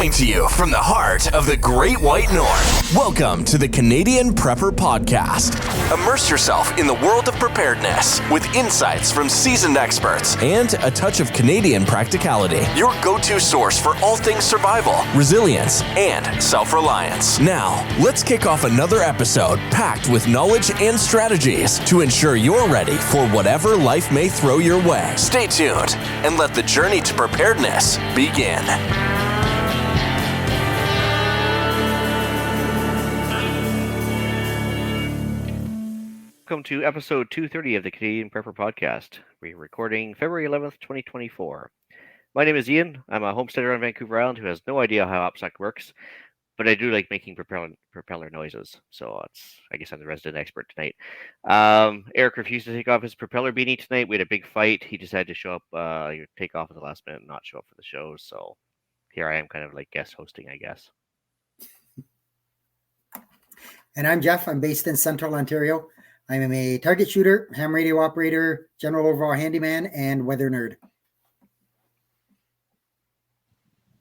Coming to you from the heart of the Great White North. Welcome to the Canadian Prepper Podcast. Immerse yourself in the world of preparedness with insights from seasoned experts and a touch of Canadian practicality. Your go-to source for all things survival, resilience, and self-reliance. Now, let's kick off another episode packed with knowledge and strategies to ensure you're ready for whatever life may throw your way. Stay tuned and let the journey to preparedness begin. Welcome to episode 230 of the Canadian Prepper Podcast. We're recording February 11th, 2024. My name is Ian. I'm a homesteader on Vancouver Island who has no idea how OPSEC works, but I do like making propeller noises. So I guess I'm the resident expert tonight. Eric refused to take off his propeller beanie tonight. We had a big fight. He decided to show up, take off at the last minute and not show up for the show. So here I am kind of like guest hosting, I guess. And I'm Jeff. I'm based in Central Ontario. I'm a target shooter, ham radio operator, general overall handyman, and weather nerd.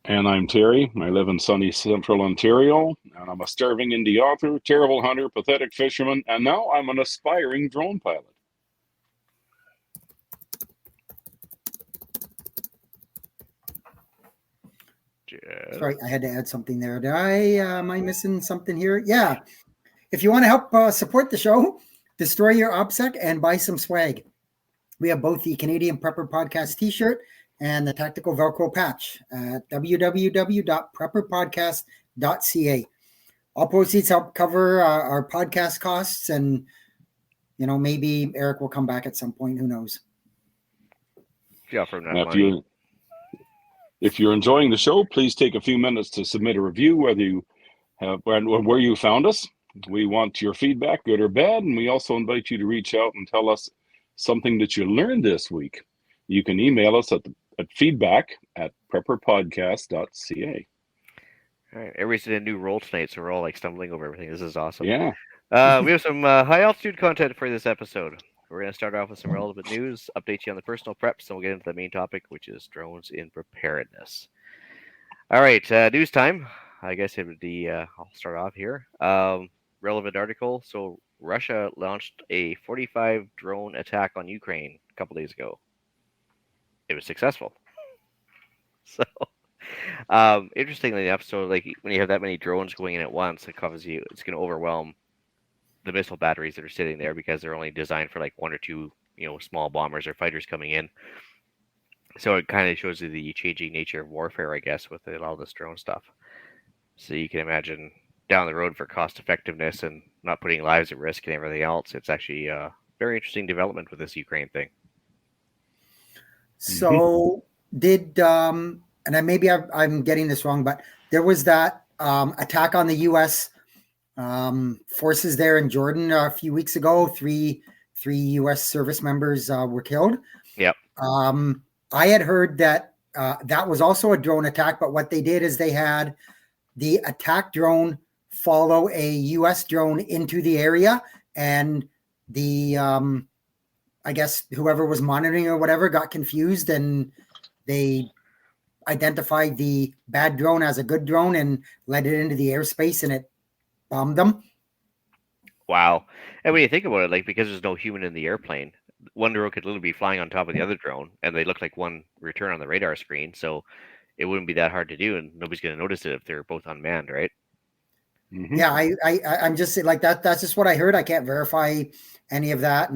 And I'm Terry. I live in sunny Central Ontario, and I'm a starving indie author, terrible hunter, pathetic fisherman, and now I'm an aspiring drone pilot. Yeah. Sorry, I had to add something there. Am I missing something here? Yeah. If you want to help support the show, destroy your OPSEC and buy some swag. We have both the Canadian Prepper Podcast t-shirt and the tactical Velcro patch at www.prepperpodcast.ca. All proceeds help cover our podcast costs, and maybe Eric will come back at some point. Who knows? Yeah, from that money. If you're enjoying the show, please take a few minutes to submit a review, whether you have where you found us. We want your feedback, good or bad, and we also invite you to reach out and tell us something that you learned this week. You can email us at feedback@prepperpodcast.ca. All right, everybody's in a new role tonight, so we're all like stumbling over everything. This is awesome. Yeah. We have some high altitude content for this episode. We're going to start off with some relevant news, update you on the personal preps, and we'll get into the main topic, which is drones in preparedness. All right, news time. I guess it would be, I'll start off here. Relevant article. So Russia launched a 45 drone attack on Ukraine a couple days ago. It was successful. So, interestingly enough, so like when you have that many drones going in at once, it's going to overwhelm the missile batteries that are sitting there because they're only designed for like one or two, small bombers or fighters coming in. So it kind of shows you the changing nature of warfare, I guess, with all this drone stuff. So you can imagine down the road for cost effectiveness and not putting lives at risk and everything else. It's actually a very interesting development with this Ukraine thing. So did, and maybe I'm getting this wrong, but there was that attack on the U.S. Forces there in Jordan a few weeks ago. Three U.S. service members were killed. Yep. I had heard that that was also a drone attack, but what they did is they had the attack drone follow a U.S. drone into the area, and the I guess whoever was monitoring or whatever got confused, and they identified the bad drone as a good drone and led it into the airspace, and it bombed them. Wow. And when you think about it, like, because there's no human in the airplane, one drone could literally be flying on top of the other drone, and they look like one return on the radar screen, so it wouldn't be that hard to do, and nobody's going to notice it if they're both unmanned, right? Mm-hmm. Yeah, I'm just like that. That's just what I heard. I can't verify any of that,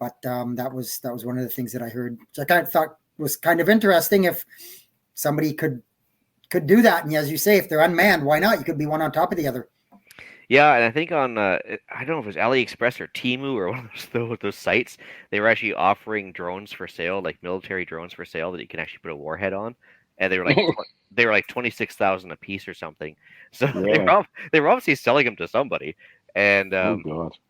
but that was one of the things that I heard, which I kind of thought was kind of interesting. If somebody could do that, and as you say, if they're unmanned, why not? You could be one on top of the other. Yeah, and I think on I don't know if it was AliExpress or Temu or one of those sites, they were actually offering drones for sale, like military drones for sale that you can actually put a warhead on. And they were like 26,000 a piece or something. So yeah. they were obviously selling them to somebody, and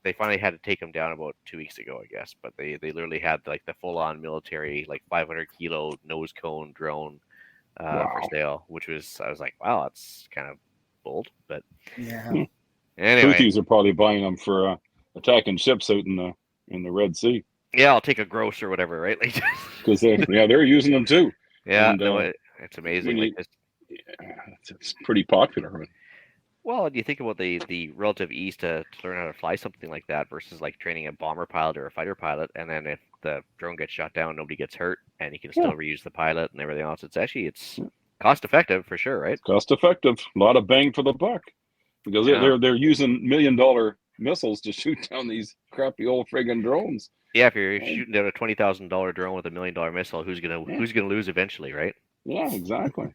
they finally had to take them down about 2 weeks ago, I guess. But they literally had like the full on military, like 500 kilo nose cone drone for sale, which I was like, wow, that's kind of bold. But yeah. Anyway, Houthis are probably buying them for attacking ships out in the Red Sea. Yeah, I'll take a gross or whatever, right? Like, because they're using them too. Yeah, and, no, it's amazing. it's pretty popular. Well, and you think about the relative ease to learn how to fly something like that versus like training a bomber pilot or a fighter pilot, and then if the drone gets shot down, nobody gets hurt, and you can still reuse the pilot and everything else. It's cost effective for sure, right? Cost effective, a lot of bang for the buck, because they're using $1 million missiles to shoot down these crappy old friggin' drones. Yeah, if you're shooting down a $20,000 drone with $1 million missile, who's gonna lose eventually, right? Yeah, exactly.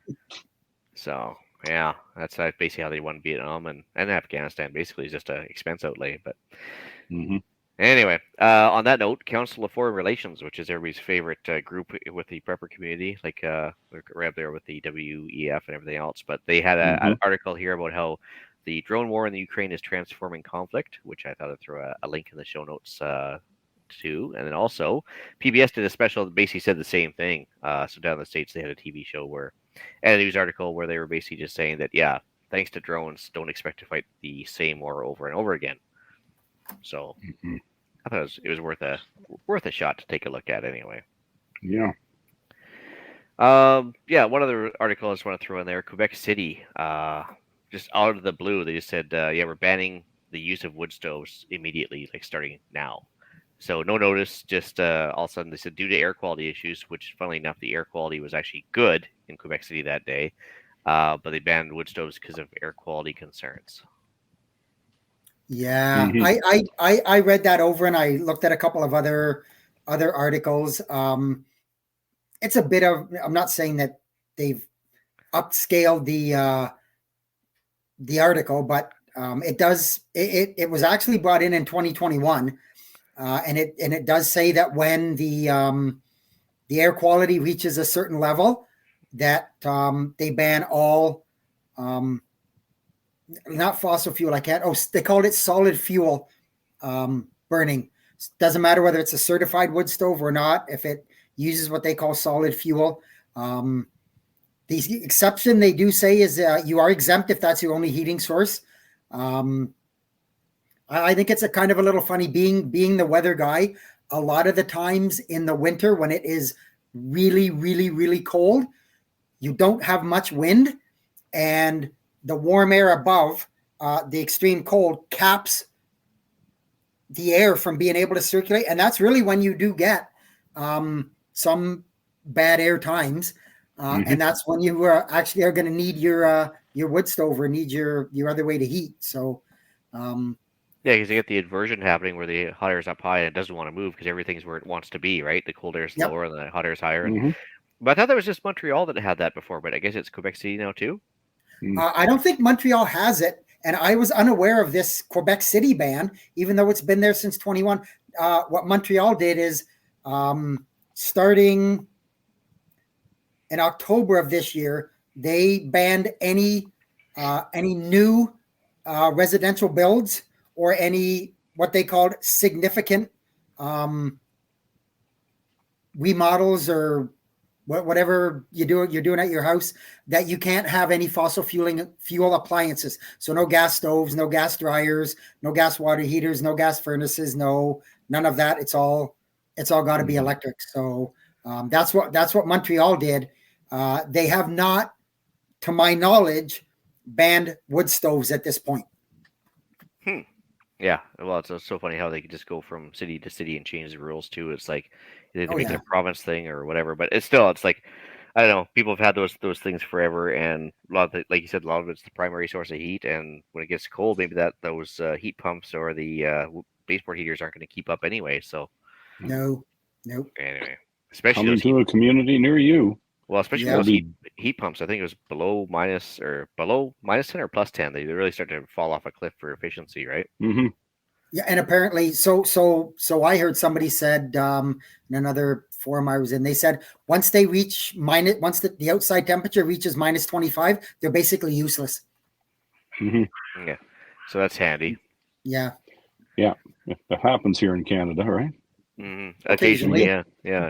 So yeah, that's basically how they won Vietnam and Afghanistan. Basically, is just an expense outlay. But anyway, on that note, Council of Foreign Relations, which is everybody's favorite group with the prepper community, like right up there with the WEF and everything else. But they had an article here about how the drone war in the Ukraine is transforming conflict, which I thought I'd throw a link in the show notes too. And then also, PBS did a special that basically said the same thing. So down in the States, they had a TV show and a news article where they were basically just saying that, yeah, thanks to drones, don't expect to fight the same war over and over again. So I thought it was worth a shot to take a look at anyway. Yeah. One other article I just want to throw in there, Quebec City, just out of the blue, they just said, we're banning the use of wood stoves immediately, like starting now. So no notice, just all of a sudden they said due to air quality issues, which funnily enough, the air quality was actually good in Quebec City that day, but they banned wood stoves because of air quality concerns. Yeah, I read that over and I looked at a couple of other articles. It's a bit of, I'm not saying that they've upscaled the article, but it was actually brought in 2021. And it does say that when the air quality reaches a certain level, that they ban all not fossil fuel. They called it solid fuel burning. Doesn't matter whether it's a certified wood stove or not. If it uses what they call solid fuel, the exception they do say is you are exempt if that's your only heating source. I think it's a kind of a little funny being the weather guy. A lot of the times in the winter when it is really, really, really cold, you don't have much wind, and the warm air above the extreme cold caps the air from being able to circulate. And that's really when you do get some bad air times. And that's when you actually are going to need your wood stove or need your other way to heat. So, yeah, because you get the inversion happening where the hot air is up high and it doesn't want to move because everything's where it wants to be, right? The cold air is lower and the hot air is higher. But I thought that was just Montreal that had that before, but I guess it's Quebec City now too. I don't think Montreal has it, and I was unaware of this Quebec City ban, even though it's been there since 21. What Montreal did is starting in October of this year, they banned any new residential builds or any what they called significant remodels or whatever you're doing at your house, that you can't have any fossil fuel appliances. So no gas stoves, no gas dryers, no gas water heaters, no gas furnaces, none of that. It's all got to be electric. So that's what Montreal did. They have not, to my knowledge, banned wood stoves at this point. Yeah, well, it's so funny how they could just go from city to city and change the rules too. It's like they make it a province thing or whatever, but it's like, I don't know. People have had those things forever, and a lot of like you said, a lot of it's the primary source of heat. And when it gets cold, maybe those heat pumps or the baseboard heaters aren't going to keep up anyway. So nope. Anyway, especially coming to a community near you. Well, especially those heat pumps. I think it was below minus 10 or plus 10. They really start to fall off a cliff for efficiency, right? Yeah, and apparently, so I heard somebody said in another forum I was in, they said once they reach once the outside temperature reaches minus 25, they're basically useless. Yeah, so that's handy. Yeah, that happens here in Canada, right? Occasionally, yeah.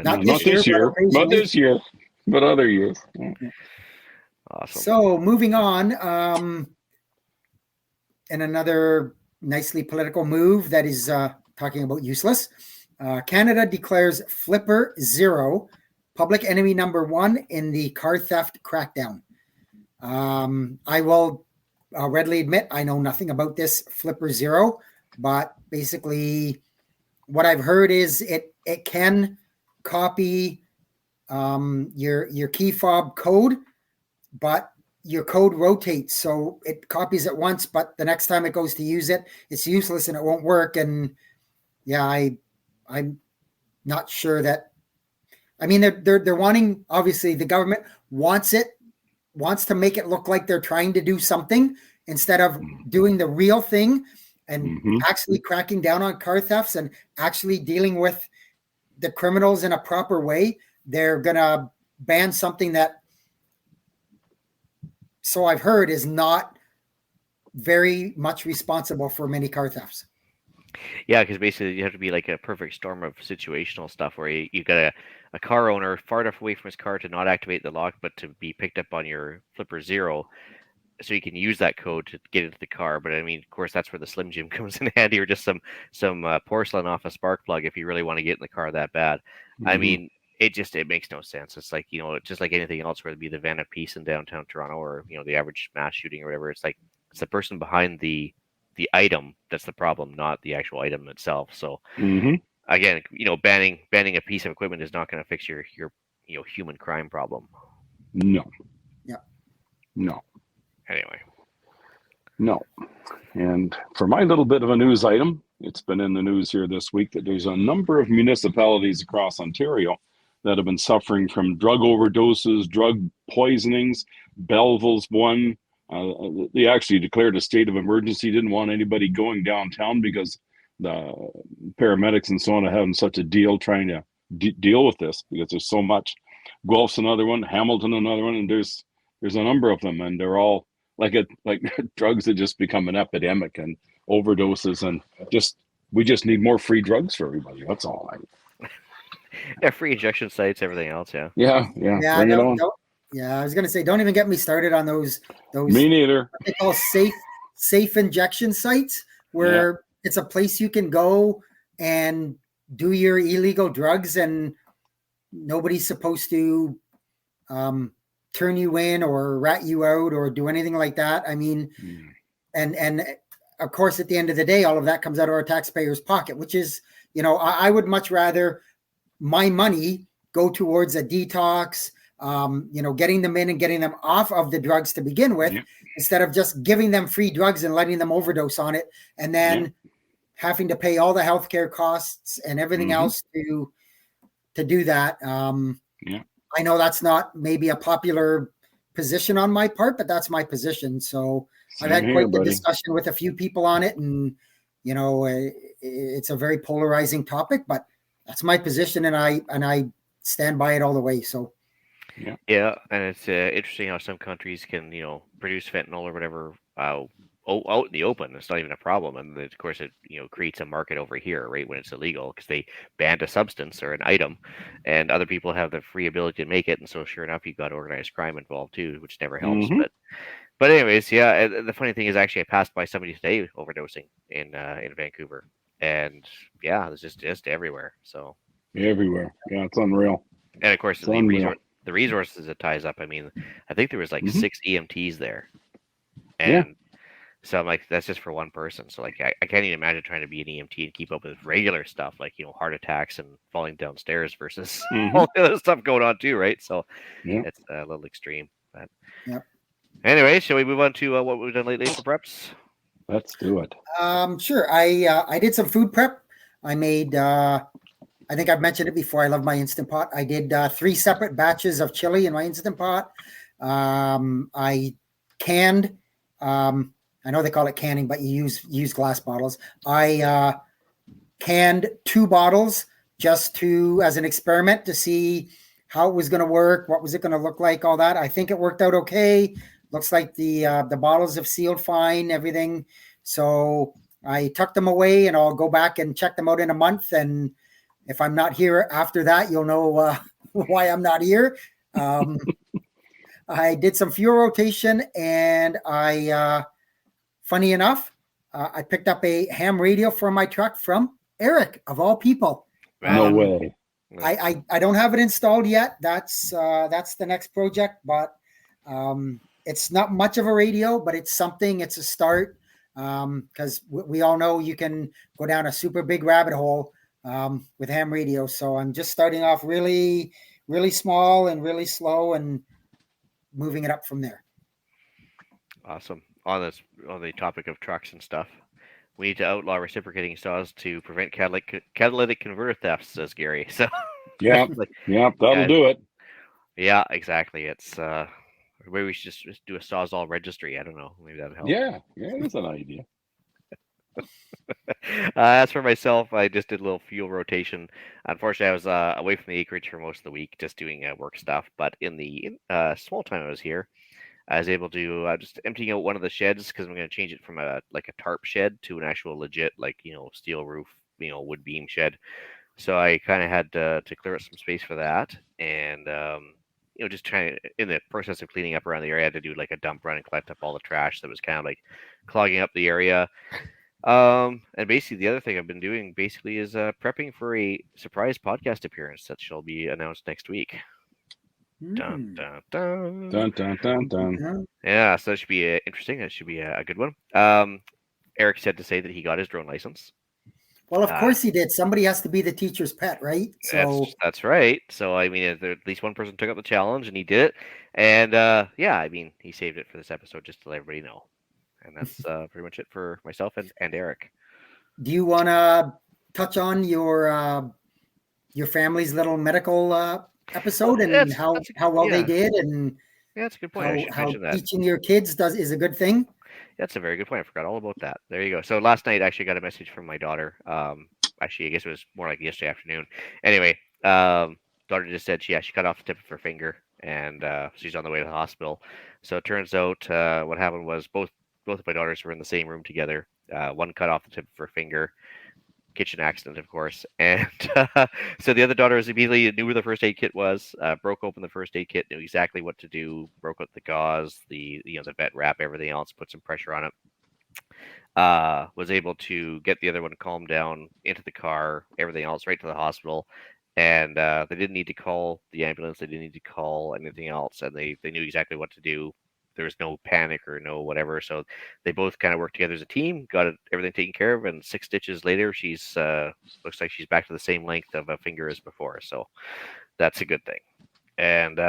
Not this year, but other years. Awesome. So moving on, and another nicely political move that is talking about useless. Canada declares Flipper Zero public enemy number one in the car theft crackdown. I will readily admit I know nothing about this Flipper Zero, but basically what I've heard is it can copy your key fob code, but your code rotates, so it copies it once, but the next time it goes to use it, it's useless and it won't work. And yeah, I'm not sure that. I mean, they're wanting, obviously the government wants to make it look like they're trying to do something instead of doing the real thing and actually cracking down on car thefts and actually dealing with the criminals in a proper way. They're gonna ban something that, so I've heard, is not very much responsible for many car thefts. Yeah, because basically you have to be like a perfect storm of situational stuff where you got a car owner far enough away from his car to not activate the lock, but to be picked up on your Flipper Zero, so you can use that code to get into the car. But I mean, of course, that's where the Slim Jim comes in handy, or just some porcelain off a spark plug if you really want to get in the car that bad. I mean, it makes no sense. It's like, just like anything else, whether it be the Van of Peace in downtown Toronto or the average mass shooting or whatever. It's like it's the person behind the item that's the problem, not the actual item itself. So again, banning a piece of equipment is not going to fix your human crime problem. No. Yeah. No. Anyway. No. And for my little bit of a news item, it's been in the news here this week that there's a number of municipalities across Ontario that have been suffering from drug overdoses, drug poisonings. Belleville's one. They actually declared a state of emergency, didn't want anybody going downtown because the paramedics and so on are having such a deal trying to deal with this because there's so much. Guelph's another one, Hamilton another one, and there's a number of them, and they're all like drugs that just become an epidemic and overdoses, and we just need more free drugs for everybody. That's all. Yeah, free injection sites, everything else. Yeah. Yeah. Bring it on. Yeah, I was gonna say, don't even get me started on those. Me neither. What they call safe injection sites, where it's a place you can go and do your illegal drugs, and nobody's supposed to turn you in or rat you out or do anything like that. I mean, and of course, at the end of the day, all of that comes out of our taxpayers' pocket, which is, I would much rather my money go towards a detox. Getting them in and getting them off of the drugs to begin with, instead of just giving them free drugs and letting them overdose on it, and then having to pay all the healthcare costs and everything else to do that. I know that's not maybe a popular position on my part, but that's my position. So I've had quite the discussion with a few people on it, and it's a very polarizing topic, but that's my position, and I stand by it all the way. So. Yeah, and it's interesting how some countries can, produce fentanyl or whatever out in the open. It's not even a problem, and of course it creates a market over here, right, when it's illegal because they banned a substance or an item, and other people have the free ability to make it, and so sure enough, you've got organized crime involved too, which never helps. But anyways, yeah, the funny thing is actually I passed by somebody today overdosing in Vancouver, and yeah, it's just everywhere. So everywhere, yeah, it's unreal. And of course, the resources it ties up. I mean, I think there was like 6 EMTs there, and so I'm like, that's just for one person. So like, I can't even imagine trying to be an EMT and keep up with regular stuff like heart attacks and falling downstairs versus all the other stuff going on too, right? So it's a little extreme. But anyway, shall we move on to what we've done lately for preps? Let's do it. Sure. I did some food prep. I made. I think I've mentioned it before. I love my Instant Pot. I did 3 separate batches of chili in my Instant Pot. I canned. I know they call it canning, but you use glass bottles. I canned 2 bottles just as an experiment to see how it was going to work, what was it going to look like, all that. I think it worked out okay. Looks like the bottles have sealed fine, everything. So I tucked them away, and I'll go back and check them out in a month. And if I'm not here after that, you'll know why I'm not here. I did some fuel rotation, and funny enough, I picked up a ham radio for my truck from Eric, of all people. No way. I don't have it installed yet. That's the next project, but it's not much of a radio, but it's something. It's a start, because we all know you can go down a super big rabbit hole with ham radio. So I'm just starting off really, really small and really slow, and moving it up from there. Awesome. On the topic of trucks and stuff, we need to outlaw reciprocating saws to prevent catalytic converter thefts, says Gary. So Yeah, like, that'll do it. yeah, exactly. It's maybe we should just do a Sawzall registry. I don't know. Maybe that'd help. Yeah, that's an idea. As for myself, I just did a little fuel rotation. Unfortunately, I was away from the acreage for most of the week, just doing work stuff. But in the small time I was here, I was able to just emptying out one of the sheds because I'm going to change it from a tarp shed to an actual legit steel roof wood beam shed. So I kind of had to clear out some space for that, and just trying in the process of cleaning up around the area, I had to do like a dump run and collect up all the trash that was kind of like clogging up the area. And basically the other thing I've been doing basically is prepping for a surprise podcast appearance that shall be announced next week. Dun, dun, dun. Dun, dun, dun, dun. Yeah, so that should be interesting. That should be a good one. Eric said to say that he got his drone license. Well, of course he did. Somebody has to be the teacher's pet, right? So that's right. So I mean, at least one person took up the challenge and he did it. And yeah, I mean, he saved it for this episode just to let everybody know. And that's pretty much it for myself and Eric. Do you want to touch on your family's little medical episode and how well they did, and that's a good point. How teaching your kids is a good thing? That's a very good point. I forgot all about that. There you go. So last night I actually got a message from my daughter. Actually, I guess it was more like yesterday afternoon. Anyway, daughter just said she cut off the tip of her finger, and she's on the way to the hospital. So it turns out what happened was both of my daughters were in the same room together. One cut off the tip of her finger. Kitchen accident, of course, and so the other daughter immediately knew where the first aid kit was, broke open the first aid kit, knew exactly what to do, broke out the gauze, the vet wrap, everything else, put some pressure on it, was able to get the other one calmed down, into the car, everything else, right to the hospital, and they didn't need to call the ambulance, they didn't need to call anything else, and they knew exactly what to do. There was no panic or no whatever, so they both kind of worked together as a team, got everything taken care of, and 6 stitches later, she's looks like she's back to the same length of a finger as before. So that's a good thing. And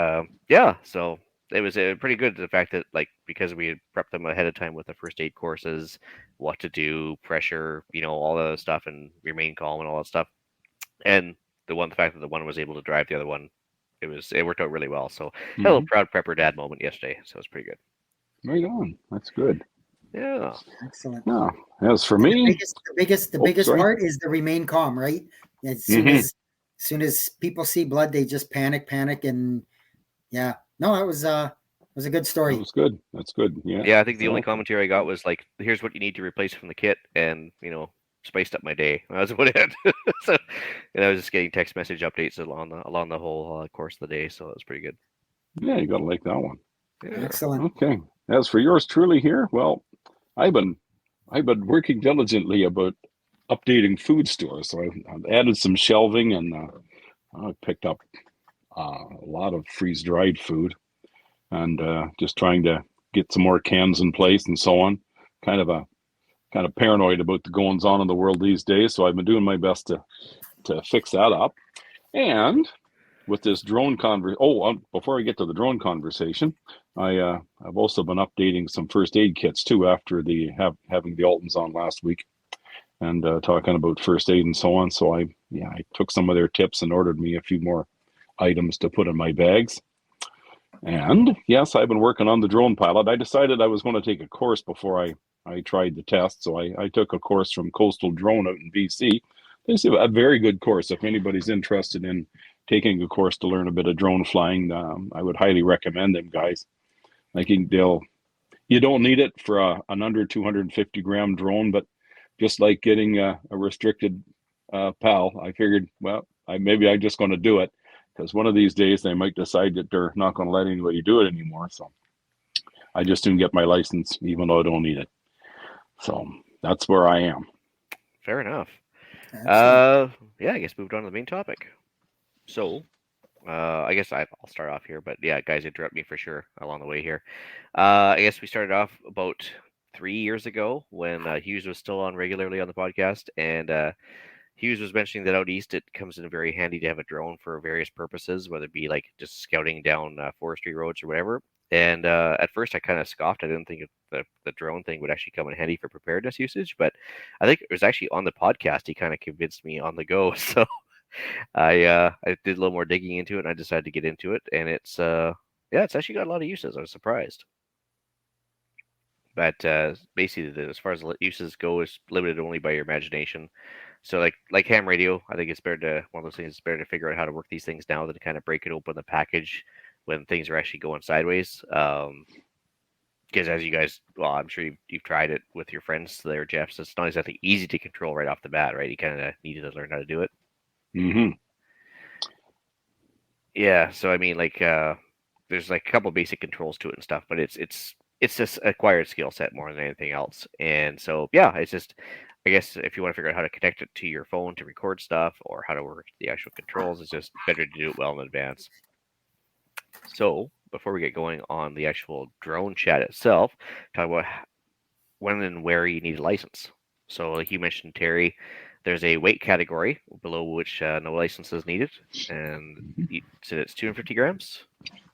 yeah, so it was pretty good. The fact that because we had prepped them ahead of time with the first aid courses, what to do, pressure, all the stuff, and remain calm and all that stuff. And the fact that the one was able to drive the other one. It worked out really well. So had a little proud prepper dad moment yesterday. So it's pretty good. Right on. That's good. Yeah. Excellent. Yeah. As for me, the biggest part is to remain calm, right? As soon as people see blood, they just panic, and yeah. No, it was a good story. That was good. That's good. Yeah. Yeah, I think the only commentary I got was here's what you need to replace from the kit, and spiced up my day. That was about it. So, and I was just getting text message updates along the whole course of the day, so it was pretty good. Yeah, you gotta like that one. Yeah. Excellent. Okay. As for yours truly here, well, I've been working diligently about updating food stores. So I've added some shelving, and I picked up a lot of freeze-dried food, and just trying to get some more cans in place and so on. Kind of paranoid about the goings on in the world these days, so I've been doing my best to fix that up. And with this drone before I get to the drone conversation, I've also been updating some first aid kits too after having the Altons on last week, and talking about first aid and so on. So I took some of their tips and ordered me a few more items to put in my bags. And yes, I've been working on the drone pilot. I decided I was going to take a course before I tried the test. So I took a course from Coastal Drone out in BC. It's a very good course. If anybody's interested in taking a course to learn a bit of drone flying, I would highly recommend them, guys. I think you don't need it for an under 250 gram drone, but just like getting a restricted PAL, I figured, well, maybe I'm just going to do it, because one of these days they might decide that they're not going to let anybody do it anymore. So I just didn't get my license, even though I don't need it. So that's where I am. Fair enough. Yeah, I guess moved on to the main topic. So I guess I'll start off here, but yeah, guys, interrupt me for sure along the way here. I guess we started off about 3 years ago when Hughes was still on regularly on the podcast, and Hughes was mentioning that out east it comes in very handy to have a drone for various purposes, whether it be like just scouting down forestry roads or whatever. And at first, I kind of scoffed. I didn't think the drone thing would actually come in handy for preparedness usage, but I think it was actually on the podcast he kind of convinced me on the go. So I did a little more digging into it, and I decided to get into it, and it's it's actually got a lot of uses. I was surprised. But basically, as far as uses go, is limited only by your imagination. So like ham radio, I think it's better to one of those things. It's better to figure out how to work these things now than to kind of break it open the package when things are actually going sideways. Because as you guys, well, I'm sure you've tried it with your friends there, Jeff. So it's not exactly easy to control right off the bat, right? You kind of needed to learn how to do it. Mm-hmm. Yeah. So I mean, like, there's like a couple basic controls to it and stuff, but it's just acquired skill set more than anything else. And so yeah, it's just. I guess if you want to figure out how to connect it to your phone to record stuff or how to work the actual controls, it's just better to do it well in advance. So before we get going on the actual drone chat itself, talk about when and where you need a license. So like you mentioned, Terry, there's a weight category below which no license is needed. And you said it's 250 grams?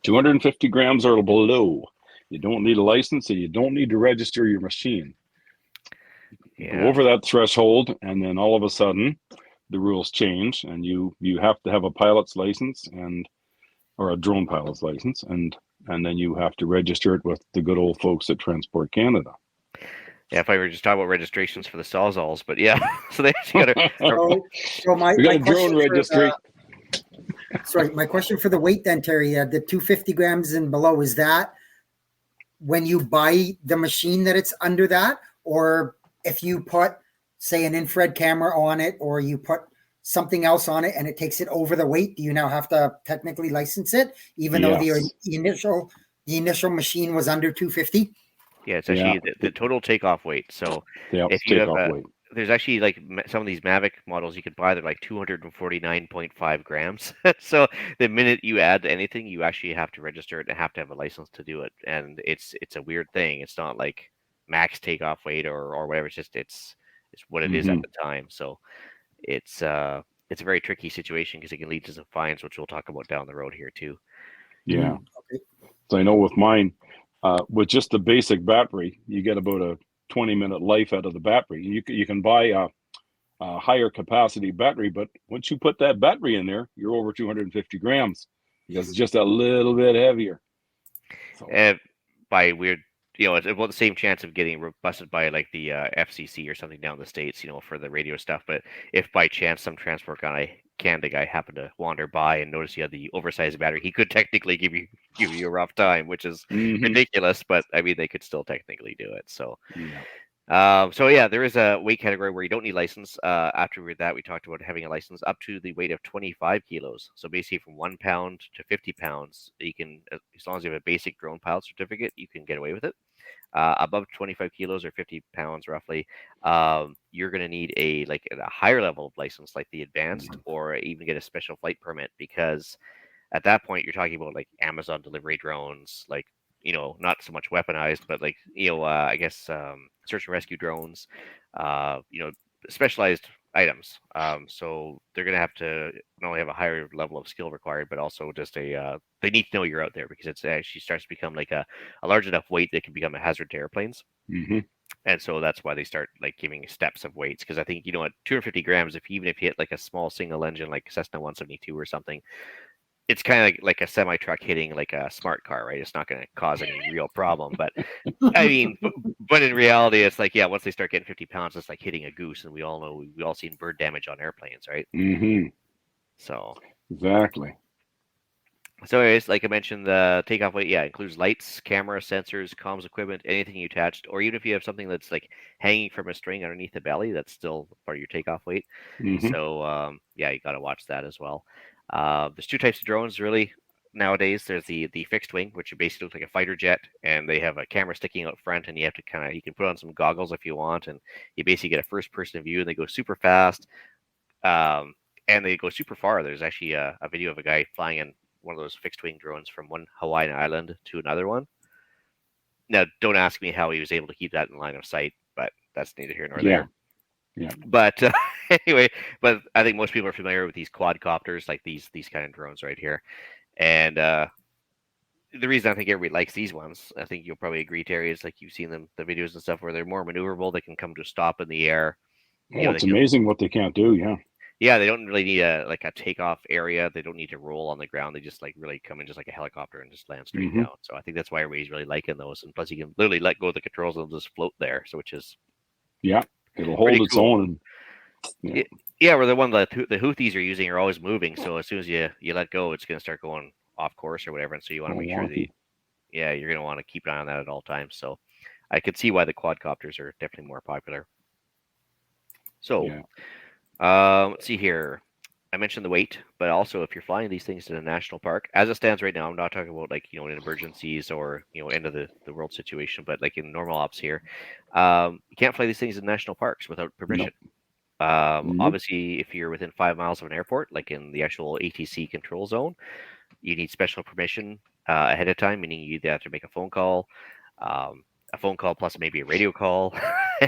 250 grams or below. You don't need a license and you don't need to register your machine. Yeah. Go over that threshold, and then all of a sudden, the rules change, and you have to have a pilot's license or a drone pilot's license, and then you have to register it with the good old folks at Transport Canada. Yeah, if I were just talking about registrations for the Sawzalls, but yeah, so they actually got So my we got a question drone registry. Sorry, my question for the weight then, Terry, the 250 grams and below, is that when you buy the machine that it's under that, or if you put, say, an infrared camera on it, or you put something else on it and it takes it over the weight, do you now have to technically license it, even though the initial machine was under 250? Yeah, it's actually the total takeoff weight. So if you have weight. There's actually like some of these Mavic models you could buy. They're like 249.5 grams. So the minute you add anything, you actually have to register it and have to have a license to do it. And it's a weird thing. It's not like max takeoff weight or whatever. It's just it's what it is at the time. So it's a very tricky situation because it can lead to some fines, which we'll talk about down the road here too. Yeah. Okay. So I know with mine, with just the basic battery, you get about a 20-minute life out of the battery. You can buy a higher capacity battery, but once you put that battery in there, you're over 250 grams because it's just a little bit heavier. So. By weird, it's about the same chance of getting busted by like the FCC or something down the States, for the radio stuff. But if by chance some Transport Canada guy happened to wander by and notice you had the oversized battery, he could technically give you a rough time, which is ridiculous. But I mean, they could still technically do it. So. Yeah. There is a weight category where you don't need license. After that, we talked about having a license up to the weight of 25 kilos. So basically, from 1 pound to 50 pounds, you can, as long as you have a basic drone pilot certificate, you can get away with it. Above 25 kilos or 50 pounds, roughly, you're going to need a higher level of license, like the advanced, or even get a special flight permit, because at that point, you're talking about like Amazon delivery drones, like. Not so much weaponized, but like, I guess search and rescue drones, specialized items. So they're going to have to not only have a higher level of skill required, but also just they need to know you're out there, because it actually starts to become like a large enough weight that can become a hazard to airplanes. And so that's why they start like giving steps of weights. Because I think, at 250 grams, even if you hit like a small single engine, like Cessna 172 or something, it's kind of like a semi truck hitting like a smart car, right? It's not going to cause any real problem, but I mean, but in reality, it's like, once they start getting 50 pounds, it's like hitting a goose, and we all know we all seen bird damage on airplanes, right? So exactly. So anyways, like I mentioned, the takeoff weight, includes lights, camera, sensors, comms equipment, anything you attached, or even if you have something that's like hanging from a string underneath the belly, that's still part of your takeoff weight. So you got to watch that as well. There's two types of drones really nowadays. There's the fixed wing, which basically looks like a fighter jet, and they have a camera sticking out front, and you have to you can put on some goggles if you want, and you basically get a first person view, and they go super fast. And and they go super far. There's actually a video of a guy flying in one of those fixed wing drones from one Hawaiian island to another one. Now, don't ask me how he was able to keep that in line of sight, but that's neither here nor there. Yeah. But anyway, but I think most people are familiar with these quadcopters, like these kind of drones right here. And the reason I think everybody likes these ones, I think you'll probably agree, Terry, is like you've seen them, the videos and stuff where they're more maneuverable. They can come to a stop in the air. It's amazing what they can't do. Yeah. Yeah, they don't really need a takeoff area. They don't need to roll on the ground. They just like really come in just like a helicopter and just land straight down. So I think that's why everybody's really liking those. And plus, you can literally let go of the controls and they'll just float there. So which is it'll hold its own. And, where the one that the Houthis are using are always moving. So as soon as you let go, it's going to start going off course or whatever. And so you want to make sure you're going to want to keep an eye on that at all times. So I could see why the quadcopters are definitely more popular. So. Let's see here. I mentioned the weight, but also if you're flying these things in a national park, as it stands right now, I'm not talking about like, in emergencies or, end of the world situation, but like in normal ops here, you can't fly these things in national parks without permission. Obviously, if you're within 5 miles of an airport, like in the actual ATC control zone, you need special permission ahead of time, meaning you either have to make a phone call plus maybe a radio call,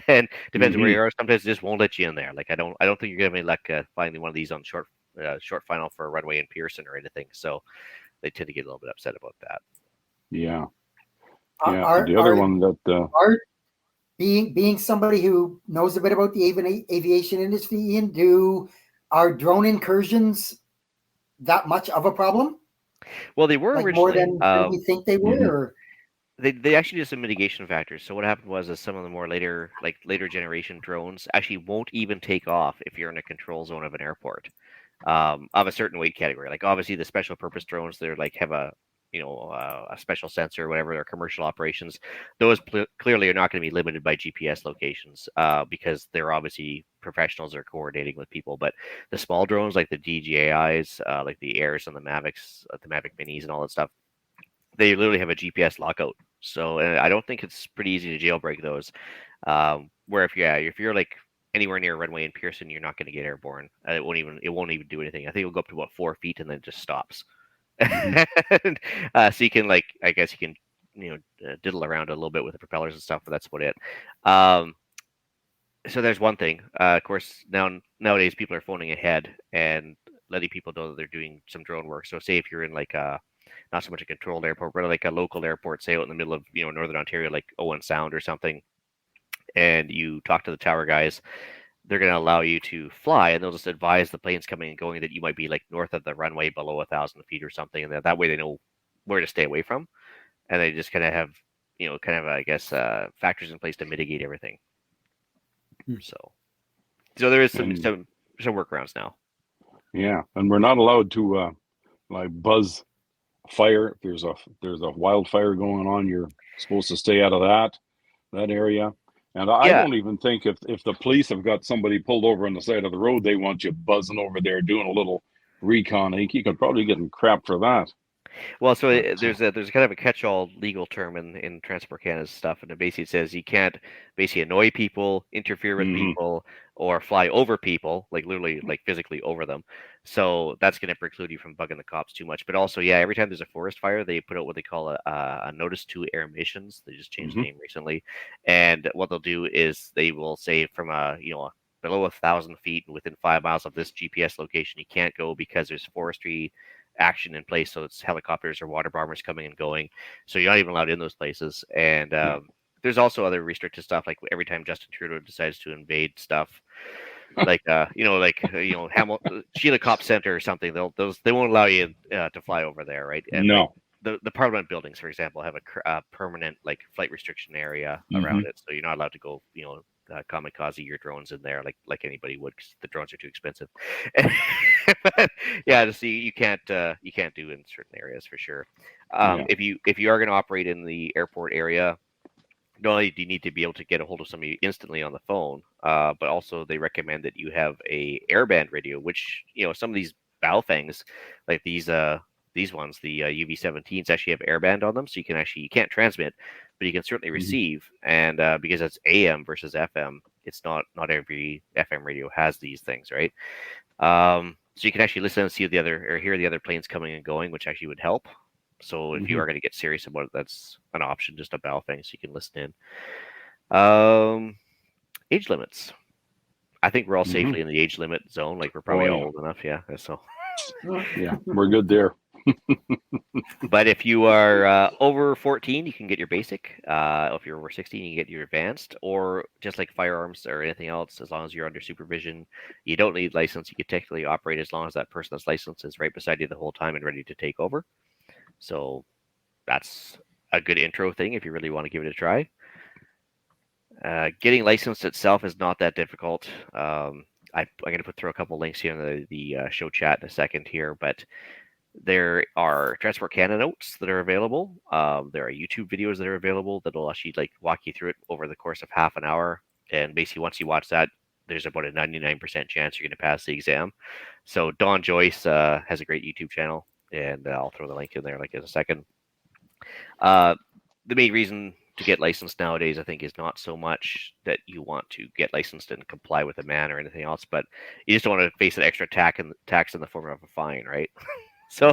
and depends where you are. Sometimes they just won't let you in there. Like I don't think you're gonna have any luck finding one of these on short final for a runway in Pearson or anything. So they tend to get a little bit upset about that. Yeah. The other one that being somebody who knows a bit about the aviation industry, Ian, are drone incursions that much of a problem? Well, they were originally more than we think they were. They actually did some mitigation factors. So what happened was some of the more later generation drones actually won't even take off if you're in a control zone of an airport of a certain weight category. Like obviously the special purpose drones, they're like have a special sensor or whatever, their commercial operations. Those clearly are not going to be limited by GPS locations because they're obviously professionals that are coordinating with people. But the small drones like the DJIs, like the Airs and the Mavics, the Mavic Minis and all that stuff, they literally have a GPS lockout. So I don't think it's pretty easy to jailbreak those. Where if you're like anywhere near a runway in Pearson, you're not going to get airborne. It won't even do anything. I think it'll go up to about 4 feet and then it just stops. So you can diddle around a little bit with the propellers and stuff, but that's about it. So there's one thing. Of course, nowadays people are phoning ahead and letting people know that they're doing some drone work. So say if you're in like not so much a controlled airport, but like a local airport, say out in the middle of Northern Ontario, like Owen Sound or something, and you talk to the tower guys, they're going to allow you to fly, and they'll just advise the planes coming and going that you might be like north of the runway below 1,000 feet or something, and that way they know where to stay away from, and they just kind of have I guess factors in place to mitigate everything. So there is some workarounds now. Yeah, and we're not allowed to buzz fire. If there's a wildfire going on, you're supposed to stay out of that area. And I don't even think if the police have got somebody pulled over on the side of the road, they want you buzzing over there doing a little recon. I think you could probably get in crap for that. Well, so there's kind of a catch-all legal term in Transport Canada's stuff, and it basically says you can't basically annoy people, interfere with people, or fly over people, like literally, like physically over them. So that's going to preclude you from bugging the cops too much. But also, every time there's a forest fire, they put out what they call a notice to air emissions. They just changed the name recently, and what they'll do is they will say from below 1,000 feet and within 5 miles of this GPS location, you can't go because there's forestry action in place, so it's helicopters or water bombers coming and going, so you're not even allowed in those places. And there's also other restricted stuff, like every time Justin Trudeau decides to invade stuff, like Sheila Cop Center or something, they won't allow you to fly over there, right? And no. The Parliament buildings, for example, have a permanent flight restriction area around it, so you're not allowed to go kamikaze your drones in there like anybody would, because the drones are too expensive. But, so you can't do in certain areas for sure. If you are going to operate in the airport area, not only do you need to be able to get a hold of somebody instantly on the phone, but also they recommend that you have a airband radio, which some of these Baofangs, like these ones, the UV-17s, actually have airband on them, so you can't transmit, but you can certainly receive. And because it's AM versus FM, it's not every FM radio has these things, right? So you can actually listen and see the other or hear the other planes coming and going, which actually would help. So if you are going to get serious about it, that's an option, just a bell thing, so you can listen in. Age limits. I think we're all safely in the age limit zone. Like we're probably all old enough, yeah. So yeah, we're good there. But if you are over 14, you can get your basic. If you're over 16, you can get your advanced. Or just like firearms or anything else, as long as you're under supervision, you don't need license. You can technically operate as long as that person that's licensed is right beside you the whole time and ready to take over. So that's a good intro thing if you really want to give it a try. Getting licensed itself is not that difficult. I'm going to throw a couple links here in the show chat in a second here, but there are Transport Canada notes that are available. There are YouTube videos that are available that will actually like walk you through it over the course of half an hour. And basically, once you watch that, there's about a 99% chance you're going to pass the exam. So Don Joyce has a great YouTube channel, and I'll throw the link in there like in a second. The main reason to get licensed nowadays, I think, is not so much that you want to get licensed and comply with a ban or anything else, but you just don't want to face an extra tax in the form of a fine, right? So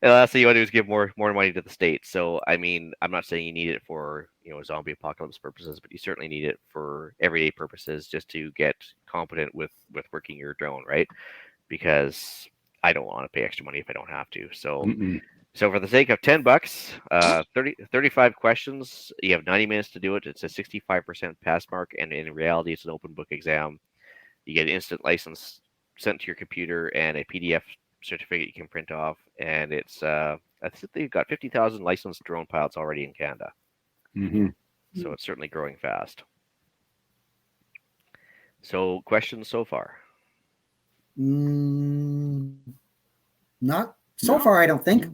last thing you want to do is give more money to the state. So I mean, I'm not saying you need it for zombie apocalypse purposes, but you certainly need it for everyday purposes, just to get competent with working your drone, right? Because I don't want to pay extra money if I don't have to. So so for the sake of $10, 35 questions, you have 90 minutes to do it. It's a 65% pass mark, and in reality, it's an open book exam. You get an instant license sent to your computer and a PDF certificate you can print off, and it's I think they've got 50,000 licensed drone pilots already in Canada. So it's certainly growing fast. So questions so far? Not so far, I don't think.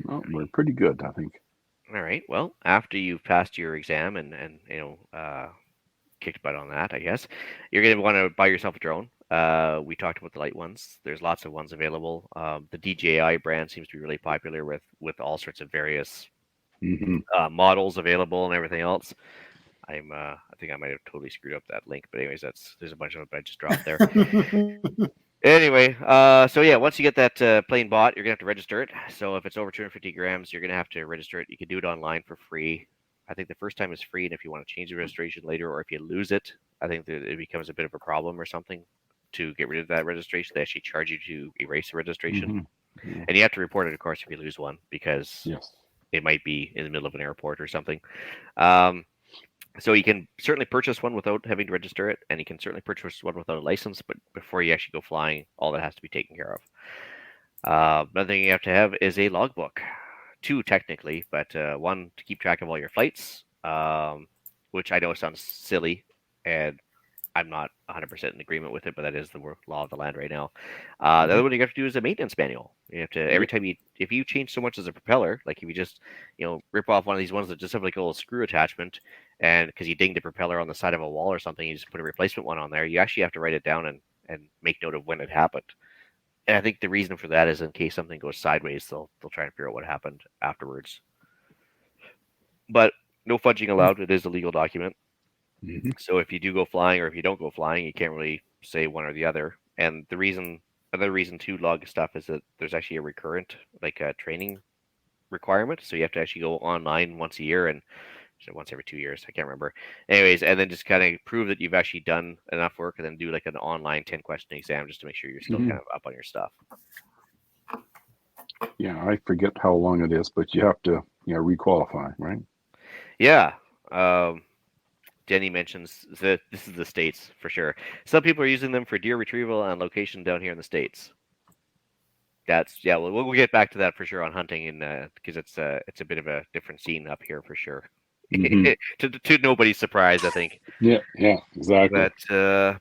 Well, we're pretty good, I think. All right. Well, after you've passed your exam and kicked butt on that, I guess you're going to want to buy yourself a drone. We talked about the light ones. There's lots of ones available. The DJI brand seems to be really popular with all sorts of various models available and everything else. I think I might have totally screwed up that link, but anyways, there's a bunch of them I just dropped there. Anyway, so yeah, once you get that plane bought, you're gonna have to register it. So if it's over 250 grams, you're gonna have to register it. You can do it online for free. I think the first time is free, and if you want to change the registration later, or if you lose it, I think that it becomes a bit of a problem or something to get rid of that registration. They actually charge you to erase the registration, and you have to report it, of course, if you lose one, because it might be in the middle of an airport or something. So you can certainly purchase one without having to register it, and you can certainly purchase one without a license, but before you actually go flying, all that has to be taken care of. Another thing you have to have is a logbook. 2 technically, but 1 to keep track of all your flights, which I know sounds silly, and I'm not 100% in agreement with it, but that is the law of the land right now. The other one you have to do is a maintenance manual. You have to, every time if you change so much as a propeller, like if you just, rip off one of these ones that just have like a little screw attachment, and because you ding the propeller on the side of a wall or something, you just put a replacement one on there, you actually have to write it down and make note of when it happened. And I think the reason for that is in case something goes sideways, they'll try and figure out what happened afterwards. But no fudging allowed. It is a legal document. So if you do go flying or if you don't go flying, you can't really say one or the other. And another reason to log stuff is that there's actually a recurrent, like a training requirement. So you have to actually go online once a year and once every 2 years. I can't remember. Anyways, and then just kind of prove that you've actually done enough work, and then do like an online 10-question exam just to make sure you're still kind of up on your stuff. Yeah, I forget how long it is, but you have to requalify, right? Yeah. Denny mentions that this is the States for sure. Some people are using them for deer retrieval on location down here in the States. We'll get back to that for sure on hunting, and because it's a bit of a different scene up here for sure. To nobody's surprise, I think. Yeah, exactly. But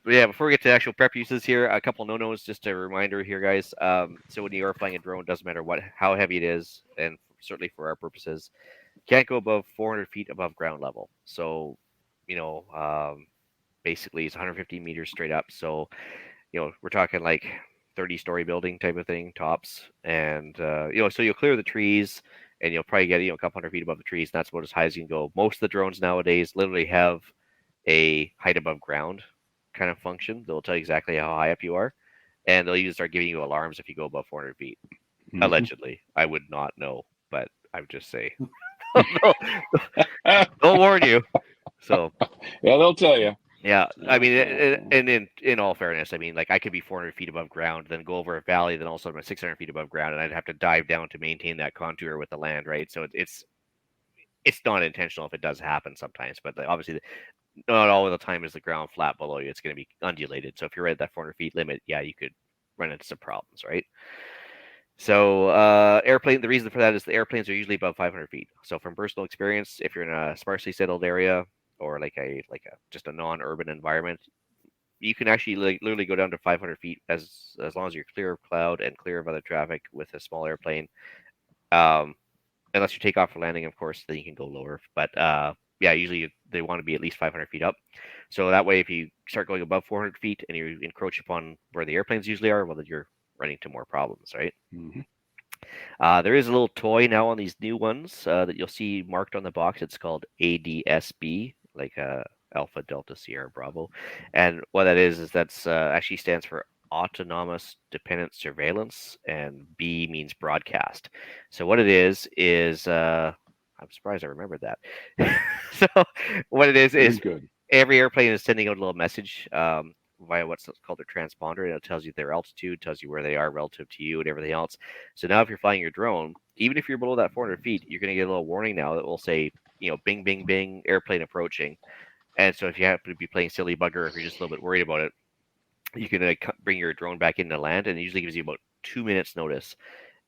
yeah, before we get to actual prep uses here, a couple no-nos, just a reminder here, guys. So when you are flying a drone, it doesn't matter how heavy it is, and certainly for our purposes, can't go above 400 feet above ground level. So, basically it's 150 meters straight up. So, we're talking like 30-story building type of thing, tops, and so you'll clear the trees, and you'll probably get a couple hundred feet above the trees, and that's about as high as you can go. Most of the drones nowadays literally have a height above ground kind of function. They'll tell you exactly how high up you are, and they'll even start giving you alarms if you go above 400 feet. Mhm. Allegedly, I would not know, but I would just say, they'll warn you. So Yeah, they'll tell you. yeah, I mean, and in all fairness, I mean, like I could be 400 feet above ground, then go over a valley, then also I'm 600 feet above ground, and I'd have to dive down to maintain that contour with the land, right? So it's not intentional if it does happen sometimes, but obviously not all of the time is the ground flat below you. It's going to be undulated. So if you're right at that 400 feet limit, yeah, you could run into some problems, right? So airplane, the reason for that is the airplanes are usually above 500 feet. So from personal experience, if you're in a sparsely settled area or like a just a non-urban environment, you can actually literally go down to 500 feet as long as you're clear of cloud and clear of other traffic with a small airplane. Unless you take off for landing, of course, then you can go lower. But yeah, usually they want to be at least 500 feet up. So that way, if you start going above 400 feet and you encroach upon where the airplanes usually are, well, then you're running into more problems, right? Mhm. There is a little toy now on these new ones that you'll see marked on the box. It's called ADSB, like Alpha Delta Sierra Bravo. And what that is that's actually stands for Autonomous Dependent Surveillance, and B means broadcast. So what it is I'm surprised I remembered that. So what it is Very is good. every airplane is sending out a little message via what's called their transponder, and it tells you their altitude, tells you where they are relative to you, and everything else. So now, if you're flying your drone, even if you're below that 400 feet, you're going to get a little warning now that will say, bing, bing, bing, airplane approaching. And so, if you happen to be playing silly bugger, if you're just a little bit worried about it, you can bring your drone back into land, and it usually gives you about 2 minutes notice.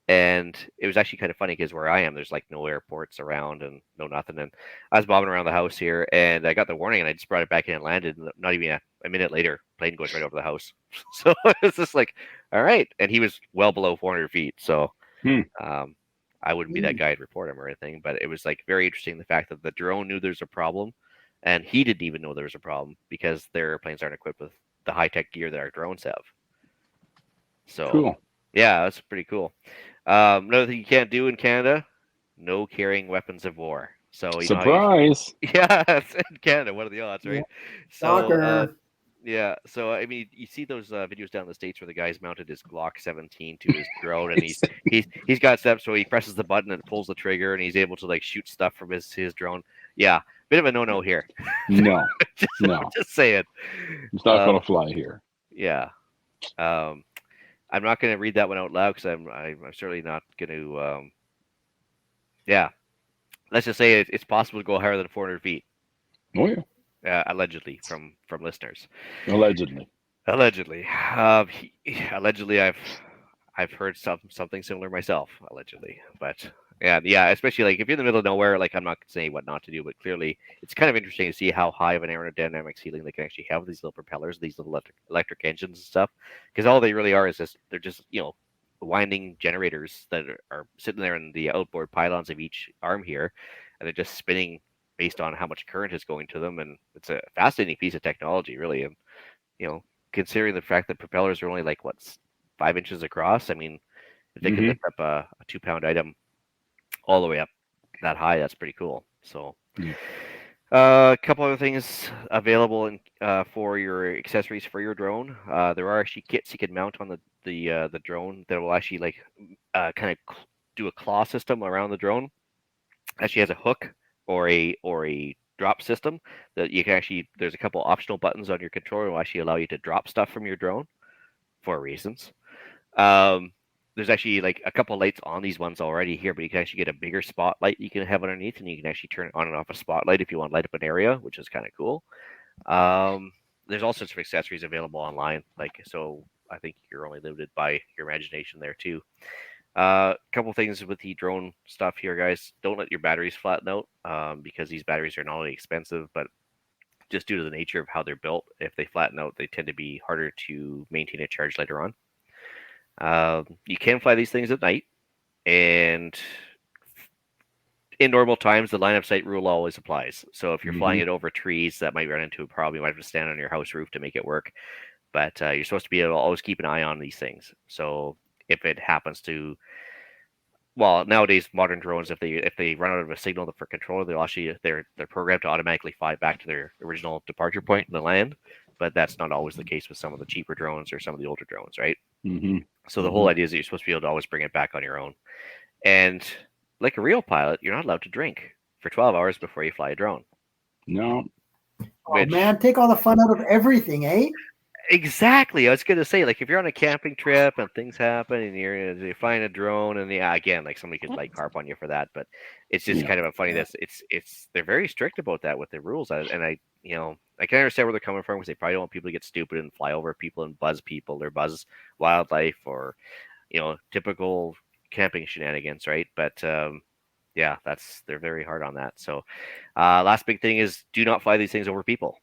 And it was actually kind of funny because where I am, there's like no airports around and no nothing. And I was bobbing around the house here, and I got the warning, and I just brought it back in and landed. And not even a minute later, plane goes right over the house. So it's just like, all right. And he was well below 400 feet, so I wouldn't be that guy to report him or anything. But it was like very interesting the fact that the drone knew there's a problem, and he didn't even know there was a problem because their airplanes aren't equipped with the high tech gear that our drones have. So Cool. yeah, that's pretty cool. Another thing you can't do in Canada, no carrying weapons of war. So Surprise. yeah, it's in Canada. What are the odds, right? Yeah. So Shocker. yeah, so I mean, you see those videos down in the States where the guy's mounted his Glock 17 to his drone, and he's got steps, so he presses the button and pulls the trigger, and he's able to like shoot stuff from his drone. Yeah, bit of a no here. No, just saying. it's not going to fly here. Yeah. I'm not going to read that one out loud because I'm certainly not going to. Yeah, let's just say it's possible to go higher than 400 feet. Oh yeah. Allegedly from listeners. Allegedly. Allegedly, I've heard something similar myself. Allegedly, but yeah, especially like if you're in the middle of nowhere, like I'm not saying what not to do, but clearly it's kind of interesting to see how high of an aerodynamic ceiling they can actually have with these little propellers, these little electric engines and stuff, because all they really are is they're just winding generators that are sitting there in the outboard pylons of each arm here, and they're just spinning based on how much current is going to them, and it's a fascinating piece of technology, really, and considering the fact that propellers are only like 5 inches across, I mean, if they can lift up a 2-pound item all the way up that high, that's pretty cool. So a couple other things available for your accessories for your drone. There are actually kits you can mount on the drone that will actually like kind of do a claw system around the drone. Actually has a hook or a drop system that you can actually, there's a couple optional buttons on your controller that will actually allow you to drop stuff from your drone for reasons. There's actually like a couple lights on these ones already here, but you can actually get a bigger spotlight you can have underneath, and you can actually turn on and off a spotlight if you want to light up an area, which is kind of cool. There's all sorts of accessories available online, so I think you're only limited by your imagination there too. A couple things with the drone stuff here, guys. Don't let your batteries flatten out, because these batteries are not only expensive, but just due to the nature of how they're built, if they flatten out, they tend to be harder to maintain a charge later on. You can fly these things at night, and in normal times, the line of sight rule always applies. So if you're flying it over trees, that might run into a problem. You might have to stand on your house roof to make it work. But you're supposed to be able to always keep an eye on these things. So if it happens to, well, nowadays modern drones, if they run out of a signal for control, they're programmed to automatically fly back to their original departure point in the land. But that's not always the case with some of the cheaper drones or some of the older drones, right? Mm-hmm. So the whole idea is that you're supposed to be able to always bring it back on your own. And like a real pilot, you're not allowed to drink for 12 hours before you fly a drone. No. Oh, man, take all the fun out of everything, eh? Exactly. I was going to say, like, if you're on a camping trip and things happen and you're flying a drone, and again, like somebody could like harp on you for that, but it's just kind of a funny. They're very strict about that with the rules, and I can understand where they're coming from because they probably don't want people to get stupid and fly over people and buzz people or buzz wildlife or typical camping shenanigans, right? But they're very hard on that. So last big thing is do not fly these things over people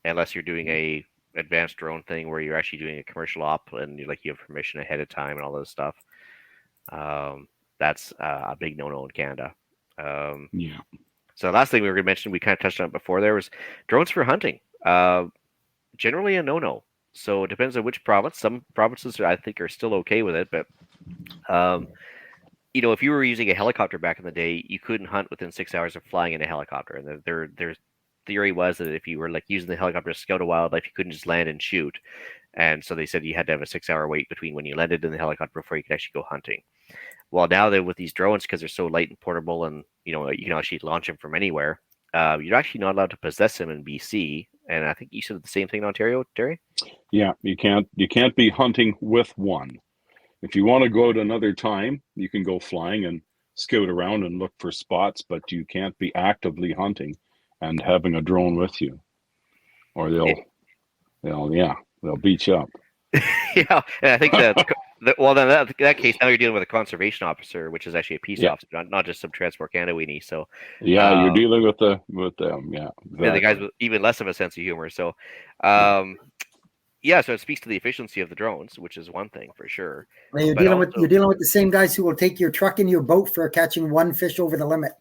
unless you're doing a advanced drone thing where you're actually doing a commercial op and you have permission ahead of time and all this stuff. That's a big no-no in Canada. So the last thing we were going to mention, we kind of touched on it before, there was drones for hunting. Generally a no-no. So it depends on which province. Some provinces I think are still okay with it, but if you were using a helicopter back in the day, you couldn't hunt within 6 hours of flying in a helicopter. And their theory was that if you were like using the helicopter to scout a wildlife, you couldn't just land and shoot. And so they said you had to have a 6-hour wait between when you landed in the helicopter before you could actually go hunting. Well, now that with these drones, because they're so light and portable, and you can actually launch them from anywhere, you're actually not allowed to possess them in BC. And I think you said the same thing in Ontario, Terry? Yeah, you can't be hunting with one. If you want to go at another time, you can go flying and scout around and look for spots, but you can't be actively hunting and having a drone with you, or they'll beat you up. Yeah, and I think that then that case, now you're dealing with a conservation officer, which is actually a peace officer, not just some Transport Canada weenie. So you're dealing with them. Yeah, exactly. The guys with even less of a sense of humor. So so it speaks to the efficiency of the drones, which is one thing for sure. Well, you're dealing with the same guys who will take your truck and your boat for catching one fish over the limit.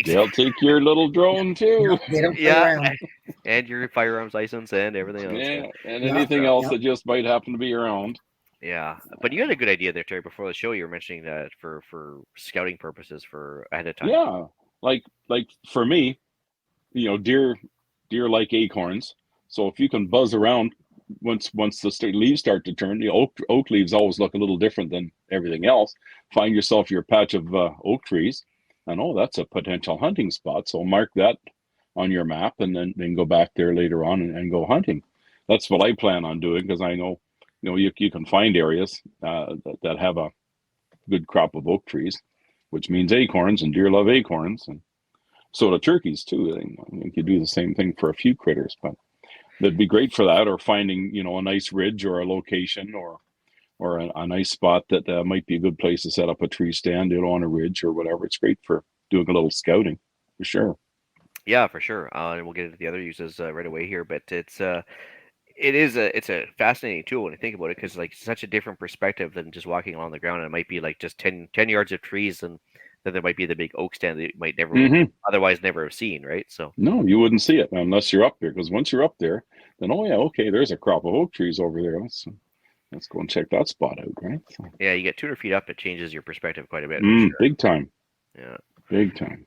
They'll take your little drone too. They don't play around. And your firearms license and everything else. Yeah, and anything else that just might happen to be around. Yeah, but you had a good idea there, Terry. Before the show, you were mentioning that for scouting purposes for ahead of time. Yeah, like for me, deer like acorns. So if you can buzz around once the leaves start to turn, the oak leaves always look a little different than everything else. Find yourself your patch of oak trees, and that's a potential hunting spot. So mark that on your map, and then go back there later on and go hunting. That's what I plan on doing, because I know you can find areas that have a good crop of oak trees, which means acorns, and deer love acorns, and so do turkeys too. I think you do the same thing for a few critters, but that'd be great for that, or finding a nice ridge or a location or a nice spot that might be a good place to set up a tree stand on a ridge or whatever. It's great for doing a little scouting, for sure. Yeah, for sure. And we'll get into the other uses right away here, but it's a fascinating tool when you think about it, because like such a different perspective than just walking along the ground. And it might be like just 10 yards of trees, and then there might be the big oak stand that you might otherwise never have seen, right? So no, you wouldn't see it unless you're up there, because once you're up there, then there's a crop of oak trees over there. Let's go and check that spot out, right? So, yeah, you get 200 feet up, it changes your perspective quite a bit. Sure. Big time. Yeah, big time.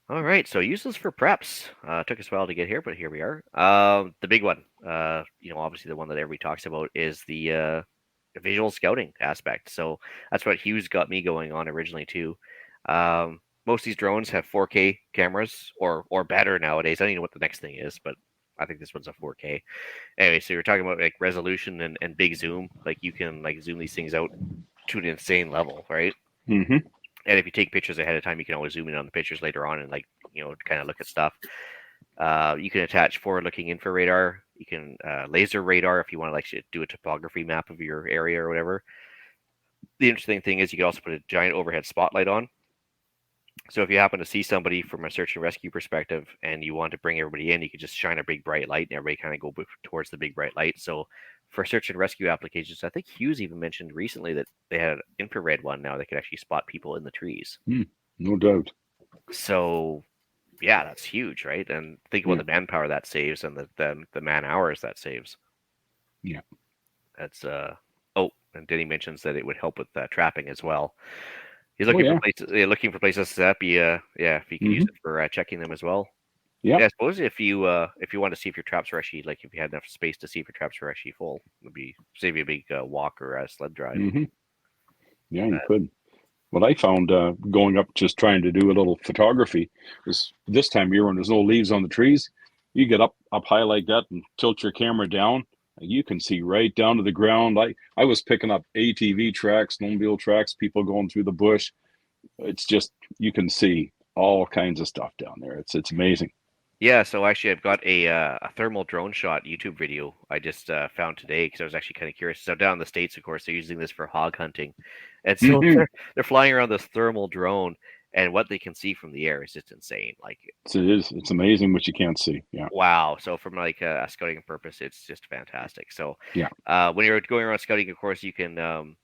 All right, so uses for preps. Took us a while to get here, but here we are. The big one, obviously the one that everybody talks about is the visual scouting aspect. So that's what Hughes got me going on originally too. Most of these drones have 4K cameras or better nowadays. I don't know what the next thing is, but I think this one's a 4K. Anyway, so you're talking about like resolution and big zoom. Like you can like zoom these things out to an insane level, right? Mm-hmm. And if you take pictures ahead of time, you can always zoom in on the pictures later on and kind of look at stuff. You can attach forward-looking infrared radar. You can laser radar if you want to do a topography map of your area or whatever. The interesting thing is you can also put a giant overhead spotlight on. So if you happen to see somebody from a search and rescue perspective and you want to bring everybody in, you could just shine a big bright light and everybody kind of go towards the big bright light. So for search and rescue applications, I think Hughes even mentioned recently that they had an infrared one now that could actually spot people in the trees. No doubt. So yeah, that's huge, right? And think about the manpower that saves and the man hours that saves. Yeah. That's and Denny mentions that it would help with trapping as well. He's looking for places. Looking for places to set up. If you can use it for checking them as well. Yeah. Yeah, I suppose if you want to see if your traps are actually like if you had enough space to see if your traps are actually full, it would be save you a big walk or a sled drive. Hmm. Yeah, you could. What I found going up, just trying to do a little photography, is this time of year when there's no leaves on the trees, you get up high like that and tilt your camera down, and you can see right down to the ground. I was picking up ATV tracks, snowmobile tracks, people going through the bush. It's just, you can see all kinds of stuff down there. It's amazing. Yeah, so actually, I've got a thermal drone shot YouTube video I just found today because I was actually kind of curious. So down in the States, of course, they're using this for hog hunting, and so Hmm. they're flying around this thermal drone, and what they can see from the air is just insane. Like, It's amazing what you can't see. Yeah. wow! So from like a scouting purpose, it's just fantastic. So Yeah. when you're going around scouting, of course, you can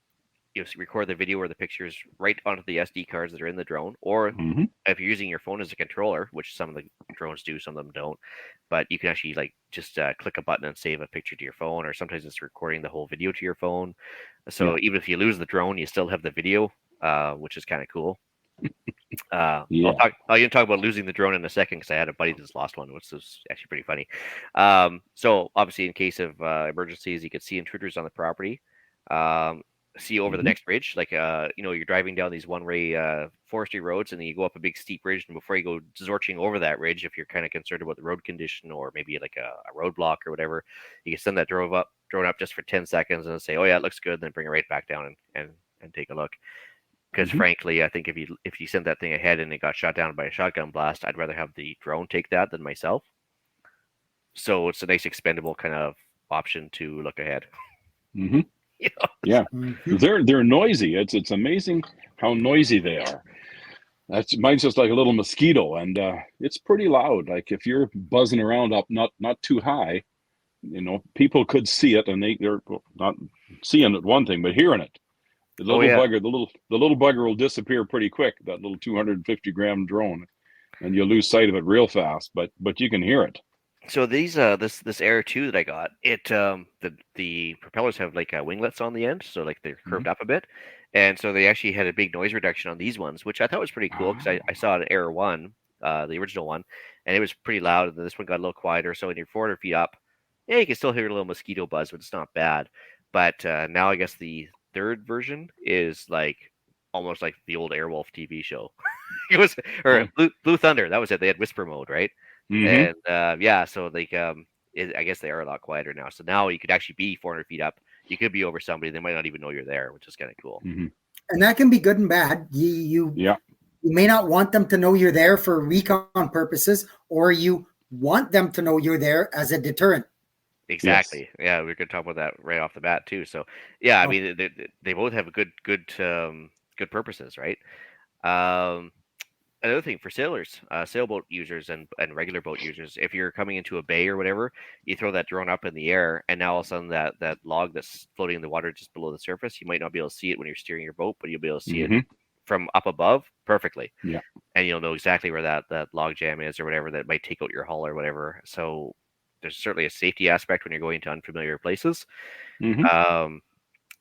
record the video or the pictures right onto the SD cards that are in the drone, or Hmm. if you're using your phone as a controller, which some of the drones do, some of them don't, but you can actually like just click a button and save a picture to your phone, or sometimes it's recording the whole video to your phone. So Yeah. even if you lose the drone, you still have the video, which is kind of cool. Yeah. I'll talk about losing the drone in a second because I had a buddy that's lost one, which was actually pretty funny. So obviously, in case of emergencies, you could see intruders on the property. See over the Mhm. next ridge, like you're driving down these one-way forestry roads, and then you go up a big steep ridge, and before you go zorching over that ridge, if you're kind of concerned about the road condition or maybe like a roadblock or whatever, you can send that drone up just for 10 seconds and say, oh yeah, it looks good, and then bring it right back down and take a look. Because Mhm. frankly, I think if you sent that thing ahead and it got shot down by a shotgun blast, I'd rather have the drone take that than myself. So it's a nice expendable kind of option to look ahead. Mhm. You know? Yeah. Mhm. They're noisy. It's amazing how noisy they are. Mine's just like a little mosquito, and it's pretty loud. Like if you're buzzing around up not too high, people could see it, and they're not seeing it one thing, but hearing it. The Oh little yeah. bugger, the little bugger will disappear pretty quick. That little 250-gram drone, and you'll lose sight of it real fast. But you can hear it. So these this Air 2 that I got, the propellers have like winglets on the end, so like they're curved Mhm. up a bit, and so they actually had a big noise reduction on these ones, which I thought was pretty cool because I saw an Air 1, the original one, and it was pretty loud, and then this one got a little quieter. So when you're 400 feet up, yeah, you can still hear a little mosquito buzz, but it's not bad. But now I guess the third version is like almost like the old Airwolf TV show. It was or Oh. Blue Thunder. That was it. They had whisper mode, right? Hmm. And yeah, so like I guess they are a lot quieter now. So now you could actually be 400 feet up. You could be over somebody. They might not even know you're there, which is kind of cool. Hmm. And that can be good and bad. Yeah. You may not want them to know you're there for recon purposes, or you want them to know you're there as a deterrent. Yes. Exactly. Yeah, we're gonna talk about that right off the bat too. So yeah, I Oh, mean they both have good purposes, right? Um, Another thing for sailors, sailboat users and regular boat users, if you're coming into a bay or whatever, you throw that drone up in the air, and now all of a sudden that log that's floating in the water just below the surface, you might not be able to see it when you're steering your boat, but you'll be able to see it Hmm. from up above perfectly, Yeah. and you'll know exactly where that log jam is or whatever that might take out your hull or whatever. So there's certainly a safety aspect when you're going to unfamiliar places. Hmm. Um,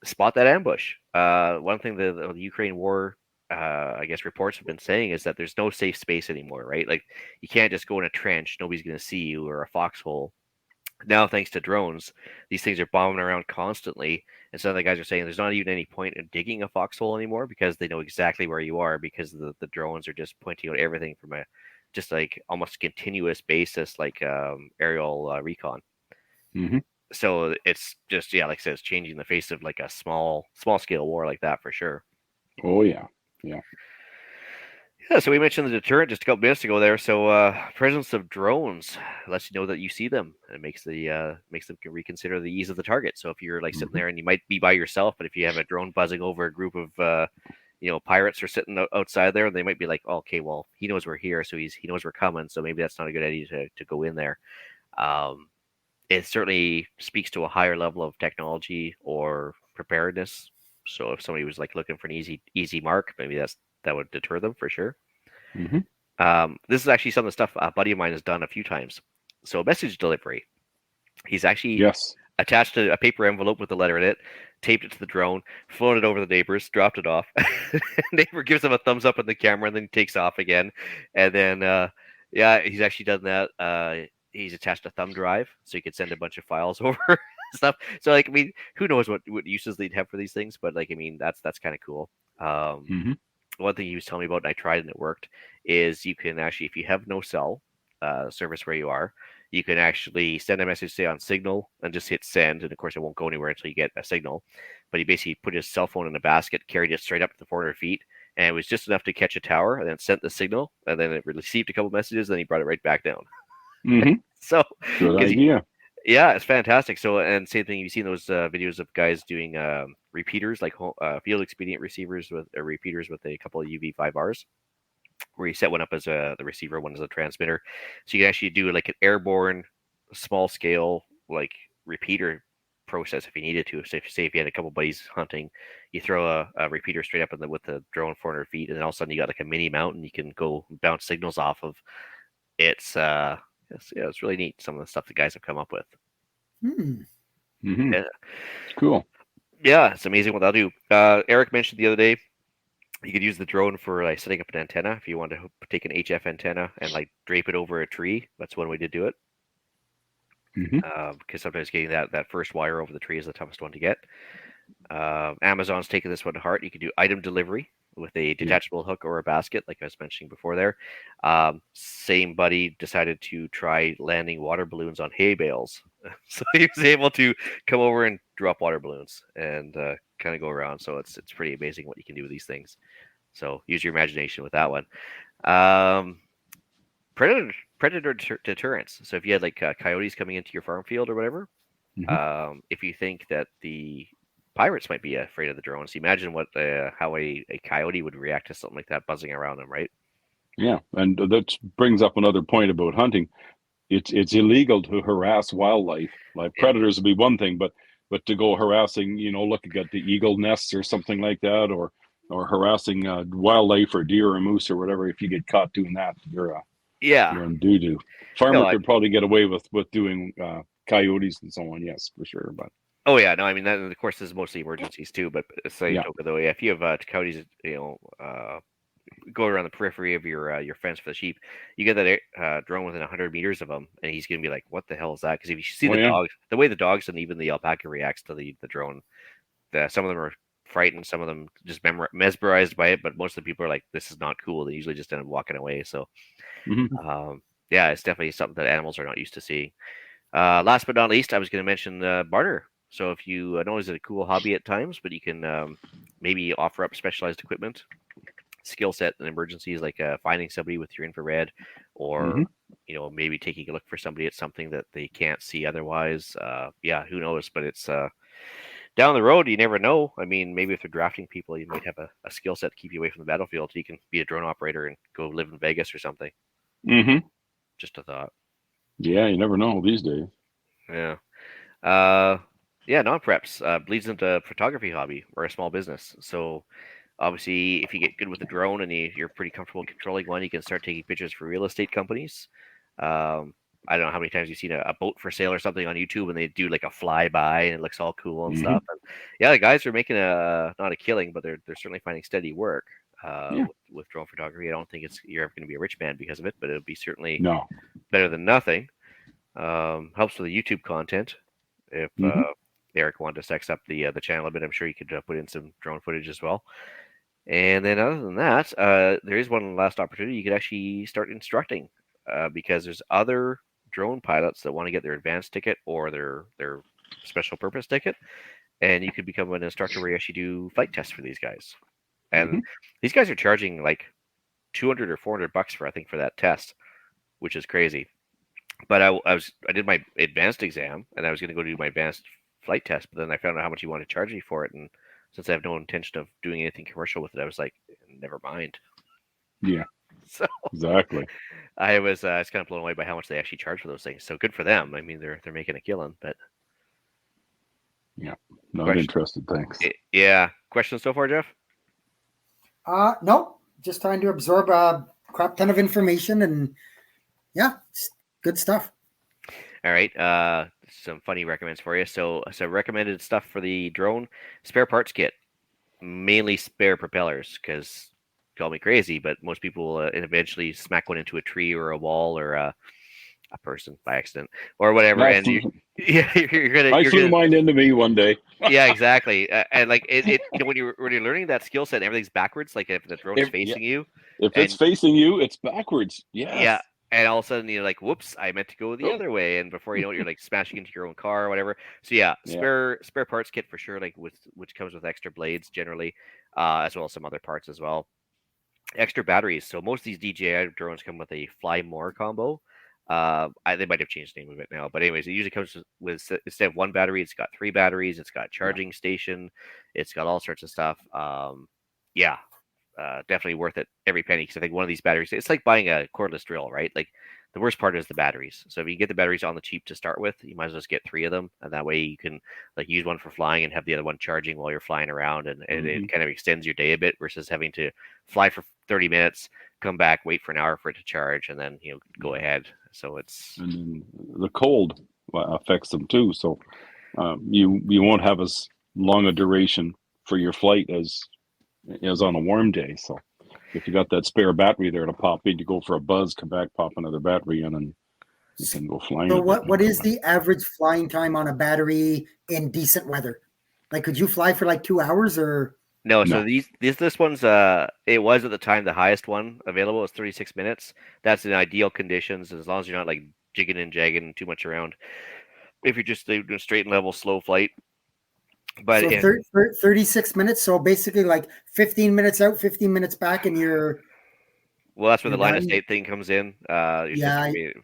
Spot that ambush. One thing the Ukraine war, I guess reports have been saying is that there's no safe space anymore, right? Like you can't just go in a trench; nobody's going to see you, or a foxhole. Now, thanks to drones, these things are bombing around constantly, and some of the guys are saying there's not even any point in digging a foxhole anymore because they know exactly where you are because the drones are just pointing out everything from a just like almost continuous basis, like aerial recon. Hmm. So it's just yeah, like I said, it's changing the face of like a small scale war like that for sure. Oh yeah. Yeah. Yeah, so we mentioned the deterrent just a couple minutes ago there. So presence of drones lets you know that you see them, and it makes them reconsider the ease of the target. So if you're like sitting Hmm. there and you might be by yourself, but if you have a drone buzzing over a group of pirates are sitting outside there, they might be like, oh, okay, well he knows we're here, so he knows we're coming, so maybe that's not a good idea to go in there. Um, it certainly speaks to a higher level of technology or preparedness. So if somebody was like looking for an easy mark, maybe that would deter them for sure. Hmm. This is actually some of the stuff a buddy of mine has done a few times. So message delivery. He's actually Yes. attached a paper envelope with the letter in it, taped it to the drone, flown it over the neighbors, dropped it off. Neighbor gives him a thumbs up on the camera, and then takes off again. And then Yeah, he's actually done that. He's attached a thumb drive, so you could send a bunch of files over stuff. So like, I mean, who knows what uses they'd have for these things? But like, I mean, that's kind of cool. Hmm. One thing he was telling me about, and I tried and it worked, is you can actually, if you have no cell service where you are, you can actually send a message, say on Signal, and just hit send. And of course, it won't go anywhere until you get a signal. But he basically put his cell phone in a basket, carried it straight up to the 400 feet, and it was just enough to catch a tower, and then sent the signal, and then it received a couple messages, and then he brought it right back down. Hmm. So, Good idea. yeah, it's fantastic. So, and same thing, you've seen those videos of guys doing repeaters, like field expedient receivers with repeaters with a couple of UV5Rs, where you set one up as the receiver, one as a transmitter. So you can actually do like an airborne, small scale, like repeater process if you needed to. So say if you had a couple buddies hunting, you throw a repeater straight up with the drone 400 feet, and then all of a sudden you got like a mini mountain you can go bounce signals off of. It's really neat, some of the stuff the guys have come up with. Hmm. Hmm. Yeah. Cool. Yeah, it's amazing what they'll do. Eric mentioned the other day you could use the drone for like setting up an antenna if you want to take an HF antenna and like drape it over a tree. That's one way to do it. Hmm. Because sometimes getting that first wire over the tree is the toughest one to get. Amazon's taken this one to heart. You can do item delivery with a detachable hook or a basket, like I was mentioning before there. Same buddy decided to try landing water balloons on hay bales. So he was able to come over and drop water balloons and kind of go around. So it's pretty amazing what you can do with these things. So use your imagination with that one. Predator deterrence. So if you had like coyotes coming into your farm field or whatever, if you think that the pirates might be afraid of the drones, imagine how a coyote would react to something like that buzzing around them, right? Yeah, and that brings up another point about hunting. It's illegal to harass wildlife. Like Yeah. predators would be one thing, but to go harassing, looking at the eagle nests or something like that, or harassing wildlife or deer or moose or whatever. If you get caught doing that, you're Yeah. in doo doo. No, Farmer could probably get away with doing coyotes and so on. Yes, for sure. But oh yeah, no, I mean that of course this is mostly emergencies too, but same yeah, token though, yeah, if you have coyotes, go around the periphery of your fence for the sheep, you get that drone within 100 meters of him, and he's gonna be like, "What the hell is that?" Because if you see the yeah, dogs, the way the dogs and even the alpaca reacts to the drone, some of them are frightened, some of them just mesmerized by it, but most of the people are like, "This is not cool." They usually just end up walking away. So, hmm yeah, it's definitely something that animals are not used to seeing. Last but not least, I was going to mention barter. So if you, I know it's a cool hobby at times, but you can maybe offer up specialized equipment, skill set in emergencies, like finding somebody with your infrared, or hmm maybe taking a look for somebody at something that they can't see otherwise. Yeah, who knows? But it's down the road. You never know. I mean, maybe if they're drafting people, you might have a skill set to keep you away from the battlefield. So you can be a drone operator and go live in Vegas or something. hmm Just a thought. Yeah, you never know these days. Yeah. Yeah, non-preps bleeds into photography hobby or a small business. So obviously, if you get good with a drone and you're pretty comfortable controlling one, you can start taking pictures for real estate companies. Um, I don't know how many times you've seen a boat for sale or something on YouTube and they do like a flyby and it looks all cool and Hmm. stuff. And yeah, the guys are making not a killing, but they're certainly finding steady work Yeah, with drone photography. I don't think you're ever going to be a rich man because of it, but it'll be certainly no. better than nothing. Helps with the YouTube content. If Hmm. Eric wanted to sex up the channel a bit, I'm sure you could put in some drone footage as well. And then other than that, there is one last opportunity. You could actually start instructing because there's other drone pilots that want to get their advanced ticket or their special purpose ticket, and you could become an instructor where you actually do flight tests for these guys. And Hmm. these guys are charging like 200 or $400 for that test, which is crazy. But I did my advanced exam and I was going to go do my advanced flight test, but then I found out how much you want to charge me for it, and since I have no intention of doing anything commercial with it, I was like, never mind. Yeah, So exactly. I was kind of blown away by how much they actually charge for those things. So good for them. I mean, they're making a killing. But Yeah, not question, interested. Thanks. yeah, questions so far, Jeff? No, just trying to absorb a crap ton of information, and yeah, it's good stuff. All right. Some funny recommends for you. So recommended stuff for the drone: spare parts kit, mainly spare propellers, because call me crazy, but most people will eventually smack one into a tree or a wall or a person by accident or whatever, I and flew, you're gonna I flew mine into me one day. yeah, exactly. And like when you're learning that skill set, everything's backwards. Like if the drone is Yeah, facing you, if it's and facing you, it's backwards. yeah, Yes. and all of a sudden you're like, "Whoops, I meant to go the Oh, other way," and before you know it, you're like smashing into your own car or whatever. So yeah, yeah. spare parts kit for sure. Like which comes with extra blades generally, as well as some other parts as well. Extra batteries. So most of these DJI drones come with a Fly More combo. They might have changed the name of it now, but anyways, it usually comes with instead of one battery, it's got 3 batteries. It's got a charging station. It's got all sorts of stuff. Yeah, definitely worth it every penny because I think one of these batteries, it's like buying a cordless drill, right? Like the worst part is the batteries. So if you get the batteries on the cheap to start with, you might as well just get 3 of them, and that way you can like use one for flying and have the other one charging while you're flying around, and it kind of extends your day a bit versus having to fly for 30 minutes, come back, wait for an hour for it to charge, and then go ahead. So it's And then the cold affects them too. So you won't have as long a duration for your flight as on a warm day. So if you got that spare battery there to pop in, you go for a buzz, come back, pop another battery in, and you can go flying. So what is the average flying time on a battery in decent weather? Like, could you fly for like 2 hours or? No, so No. this one's it was at the time the highest one available was 36 minutes. That's in ideal conditions as long as you're not like jigging and jagging too much around. If you're just doing a straight and level slow flight. But So 36 minutes. So basically like 15 minutes out, 15 minutes back, and you're well, that's where the line of done. sight thing comes in. Your Yeah, system,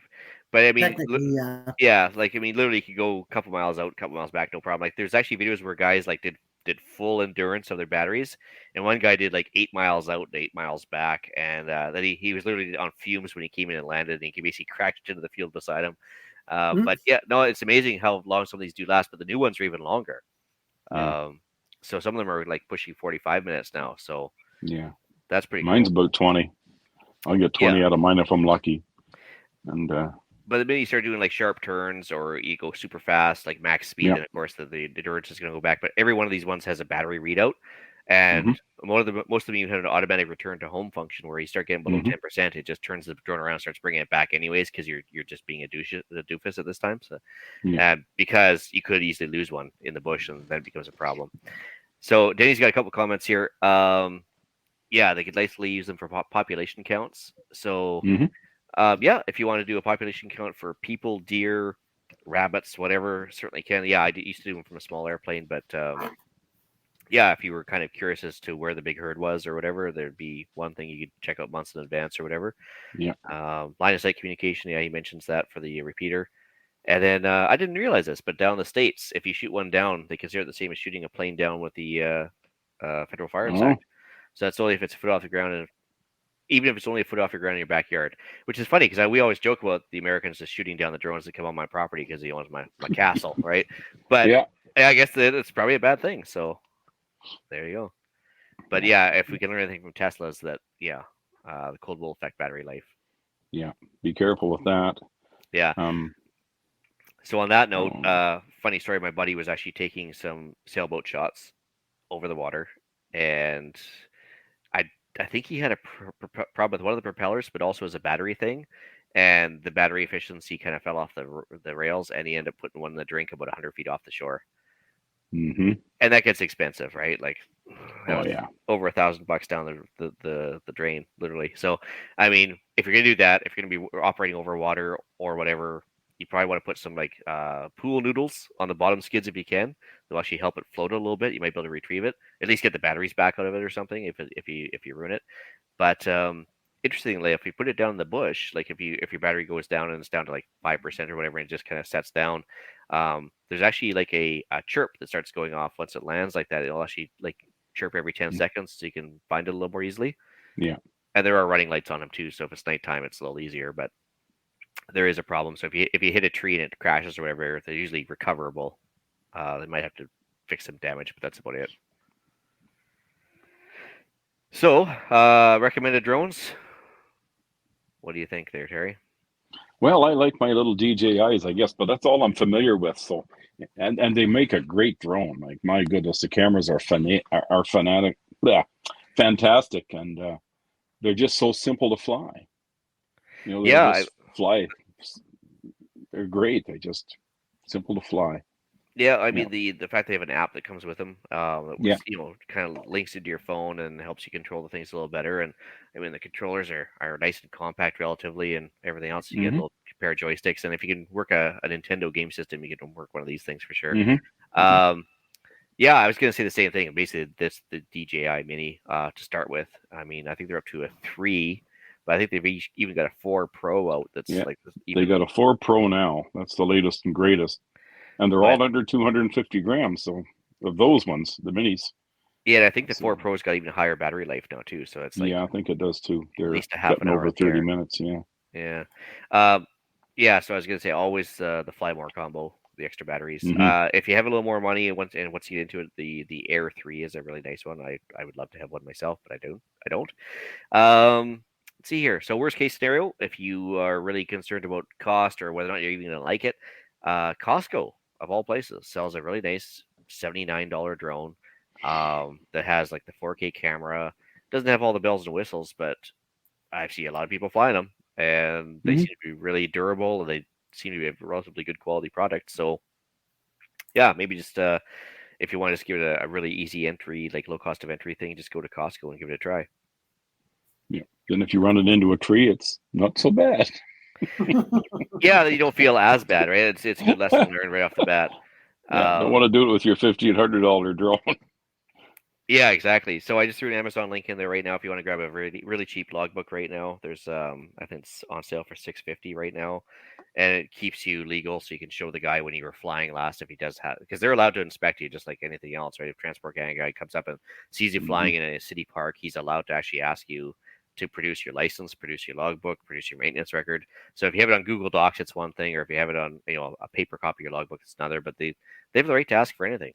but I mean, technically, yeah. yeah, like I mean, literally, you could go a couple miles out, a couple miles back, no problem. Like, there's actually videos where guys like did full endurance of their batteries, and one guy did like 8 miles out and 8 miles back, and then he was literally on fumes when he came in and landed, and he basically crashed into the field beside him. But yeah, no, it's amazing how long some of these do last, but the new ones are even longer. Yeah. So some of them are like pushing 45 minutes now. So Yeah. that's pretty Mine's cool. about 20. I'll get 20 out of mine if I'm lucky. And but the minute you start doing like sharp turns or you go super fast, like max speed, Yeah. then of course the endurance is going to go back. But every one of these ones has a battery readout, and most of them even have an automatic return to home function where you start getting below 10%, it just turns the drone around, and starts bringing it back anyways because you're just being a doofus at this time. So because you could easily lose one in the bush, and then it becomes a problem. So Denny's got a couple comments here. Yeah, they could likely use them for population counts. So. Yeah, if you want to do a population count for people, deer, rabbits, whatever, certainly can. Yeah, I used to do them from a small airplane, but yeah, if you were kind of curious as to where the big herd was or whatever, there'd be one thing you could check out months in advance or whatever. Yeah. Line of sight communication, yeah, he mentions that for the repeater. And then I didn't realize this, but down in the States, if you shoot one down, they consider it the same as shooting a plane down with the Federal Firearms Act. So that's only if it's a foot off the ground, and even if it's only a foot off your ground in your backyard, which is funny because we always joke about the Americans just shooting down the drones that come on my property because he owns my castle, right? But yeah, I guess that it's probably a bad thing. So there you go. But yeah, if we can learn anything from Tesla's, that the cold will affect battery life. Yeah, be careful with that. Yeah. So on that note, funny story. My buddy was actually taking some sailboat shots over the water, and I think he had a problem with one of the propellers, but also as a battery thing, and the battery efficiency kind of fell off the rails, and he ended up putting one in the drink about 100 feet off the shore. And that gets expensive, right? Like, over $1,000 down the drain, literally. So, I mean, if you're gonna do that, if you're gonna be operating over water or whatever, you probably want to put some like pool noodles on the bottom skids if you can. They'll actually help it float a little bit. You might be able to retrieve it, at least get the batteries back out of it or something if you ruin it. But interestingly, if you put it down in the bush, like if your battery goes down and it's down to like 5% or whatever, and it just kind of sets down, there's actually like a chirp that starts going off once it lands like that. It'll actually like chirp every 10 seconds, so you can find it a little more easily. Yeah, and there are running lights on them too, so if it's nighttime, it's a little easier. But there is a problem. So if you hit a tree and it crashes or whatever, they're usually recoverable. They might have to fix some damage, but that's about it. So, recommended drones. What do you think there, Terry? Well, I like my little DJIs, I guess, but that's all I'm familiar with. So, and they make a great drone. Like, my goodness, the cameras are fantastic, and they're just so simple to fly. You know, they'll Yeah, just fly. They're great. They're just simple to fly. yeah. I Yeah. mean, the fact they have an app that comes with them, that Yeah. kind of links into your phone and helps you control the things a little better. And I mean, the controllers are nice and compact relatively, and everything else. You get a Mm-hmm. little pair of joysticks, and if you can work a Nintendo game system, you can work one of these things for sure. Mm-hmm. Um, Yeah, I was gonna say the same thing. Basically, the DJI Mini to start with. I mean, I think they're up to a 3, but I think they've even got a 4 Pro out. That's Yeah. like They even. got a 4 Pro now. That's the latest and greatest. And they're But all under 250 grams. So of those ones, the minis. yeah, and I think the So 4 Pro's got even higher battery life now too. So it's like yeah, I think it does too. at They're least a half an getting hour over of 30 charge. minutes. Yeah. Yeah, um, yeah. So I was gonna say always the Fly More combo, the extra batteries. Mm-hmm. If you have a little more money and once you get into it, the Air 3 is a really nice one. I would love to have one myself, but I don't. I don't. Let's see here. So worst case scenario, if you are really concerned about cost or whether or not you're even going to like it, Costco of all places sells a really nice $79 drone that has like the 4K camera. Doesn't have all the bells and whistles, but I see a lot of people flying them, and they Mm-hmm. seem to be really durable, and they seem to be a relatively good quality product. So yeah, maybe just if you want to just give it a really easy entry, like low cost of entry thing, just go to Costco and give it a try. Yeah. Then if you run it into a tree, it's not so bad. Yeah, you don't feel as bad, right? It's a good lesson learned right off the bat. Yeah. Don't want to do it with your $1,500 drone. Yeah, exactly. So I just threw an Amazon link in there right now if you want to grab a really cheap logbook right now. There's I think it's on sale for $650 right now, and it keeps you legal, so you can show the guy when you were flying last if he does have, because they're allowed to inspect you just like anything else, right? If transport guy comes up and sees you Mm-hmm. flying in a city park, he's allowed to actually ask you to produce your license, produce your logbook, produce your maintenance record. So if you have it on Google Docs, it's one thing, or if you have it on a paper copy of your logbook, it's another. But they have the right to ask for anything.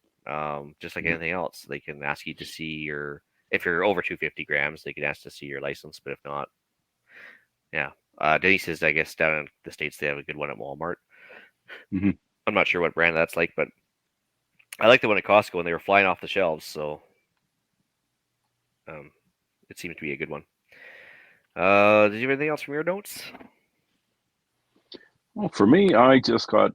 Just like Yeah. anything else, they can ask you to see if you're over 250 grams, they can ask to see your license. But if not, yeah. Denise says, I guess down in the States, they have a good one at Walmart. Mm-hmm. I'm not sure what brand that's like, but I like the one at Costco when they were flying off the shelves. So it seemed to be a good one. Did you have anything else from your notes? Well, for me, I just got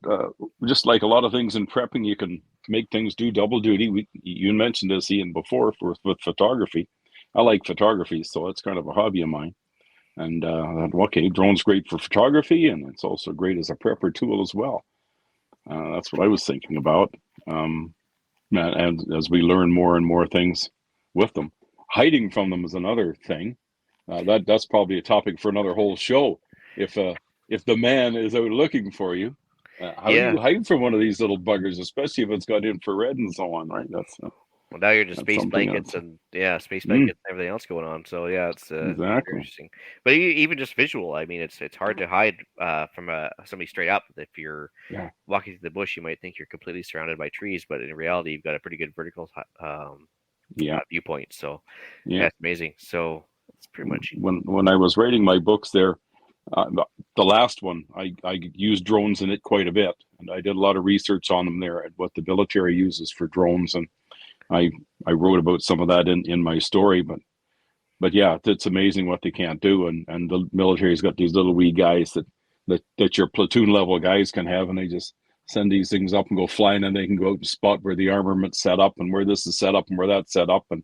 just like a lot of things in prepping, you can make things do double duty. You mentioned this, Ian, before with photography. I like photography, so it's kind of a hobby of mine. And okay, drone's great for photography, and it's also great as a prepper tool as well. That's what I was thinking about. And as we learn more and more things with them, hiding from them is another thing. That's probably a topic for another whole show. If the man is out looking for you, how do you hide from one of these little buggers, especially if it's got infrared and so on, right? That's Well, now you're just that's space something blankets else. and space blankets and everything else going on. So yeah, it's very Exactly. interesting. But even just visual, I mean, it's hard to hide from somebody straight up. If you're Yeah. walking through the bush, you might think you're completely surrounded by trees, but in reality, you've got a pretty good vertical Yeah. viewpoint. So Yeah. it's amazing. So it's pretty much When I was writing my books there, the last one, I used drones in it quite a bit, and I did a lot of research on them there and what the military uses for drones, and I wrote about some of that in my story, but yeah, it's amazing what they can't do, and the military's got these little wee guys that your platoon level guys can have, and they just send these things up and go flying, and they can go out and spot where the armament's set up and where this is set up and where that's set up, and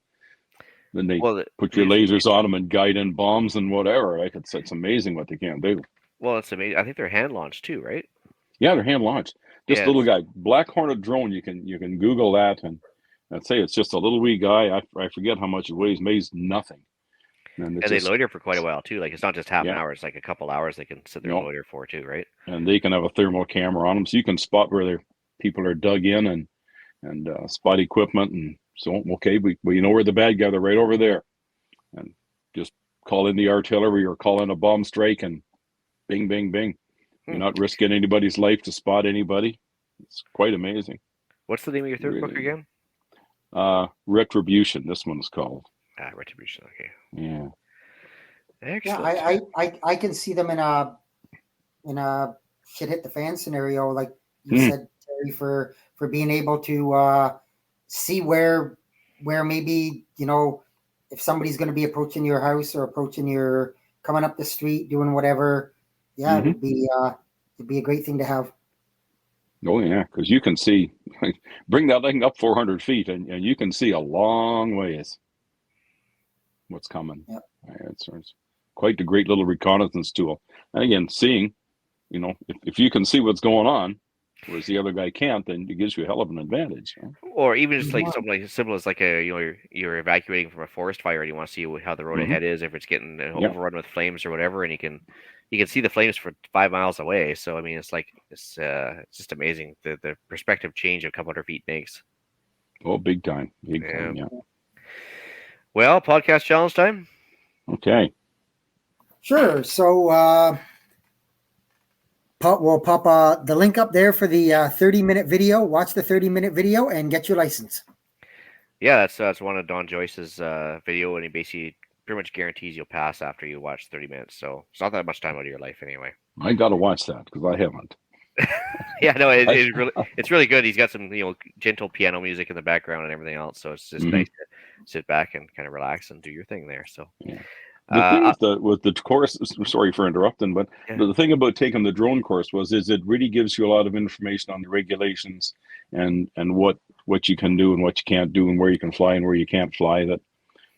then they put your lasers on them and guide in bombs and whatever. Right? It's amazing what they can do. Well, it's amazing. I think they're hand launched too, right? Yeah, they're hand launched. Just a little guy, Black Hornet drone. You can Google that, and I'd say it's just a little wee guy. I forget how much it weighs nothing. And they loiter for quite a while too. Like it's not just half an hour; it's like a couple hours they can sit there and loiter for too, right? And they can have a thermal camera on them, so you can spot where their people are dug in and spot equipment. And so, okay, we know where the bad guys are, right over there, and just call in the artillery or call in a bomb strike, and bing, bing, bing. You're not risking anybody's life to spot anybody. It's quite amazing. What's the name of your third book again? Retribution. This one's called. Retribution. Okay. Yeah. Excellent. Yeah, I can see them in a shit hit the fan scenario, like you said, Terry, for being able to see where maybe if somebody's going to be approaching your house or coming up the street, doing whatever, yeah, Mhm. it'd be a great thing to have. Oh yeah, because you can see, bring that thing up 400 feet, and you can see a long ways what's coming. Yep. It's quite a great little reconnaissance tool. And again, seeing, if you can see what's going on, whereas the other guy can't, then it gives you a hell of an advantage. Huh? Or even just like Yeah. something like as simple as like you're evacuating from a forest fire and you want to see how the road Mhm. ahead is, if it's getting Yeah. overrun with flames or whatever, and you can see the flames for 5 miles away. So I mean, it's just amazing the perspective change a couple hundred feet makes. Oh, big time, yeah. Well, podcast challenge time. Okay. Sure. So we'll pop the link up there for the 30-minute video. Watch the 30-minute video and get your license. Yeah, that's one of Don Joyce's video, and he basically pretty much guarantees you'll pass after you watch 30 minutes. So it's not that much time out of your life anyway. I got to watch that because I haven't. Yeah, no, it's really good. He's got some gentle piano music in the background and everything else, so it's just nice to sit back and kind of relax and do your thing there. So yeah. The thing with the course, sorry for interrupting, but the thing about taking the drone course is it really gives you a lot of information on the regulations and what you can do and what you can't do and where you can fly and where you can't fly. That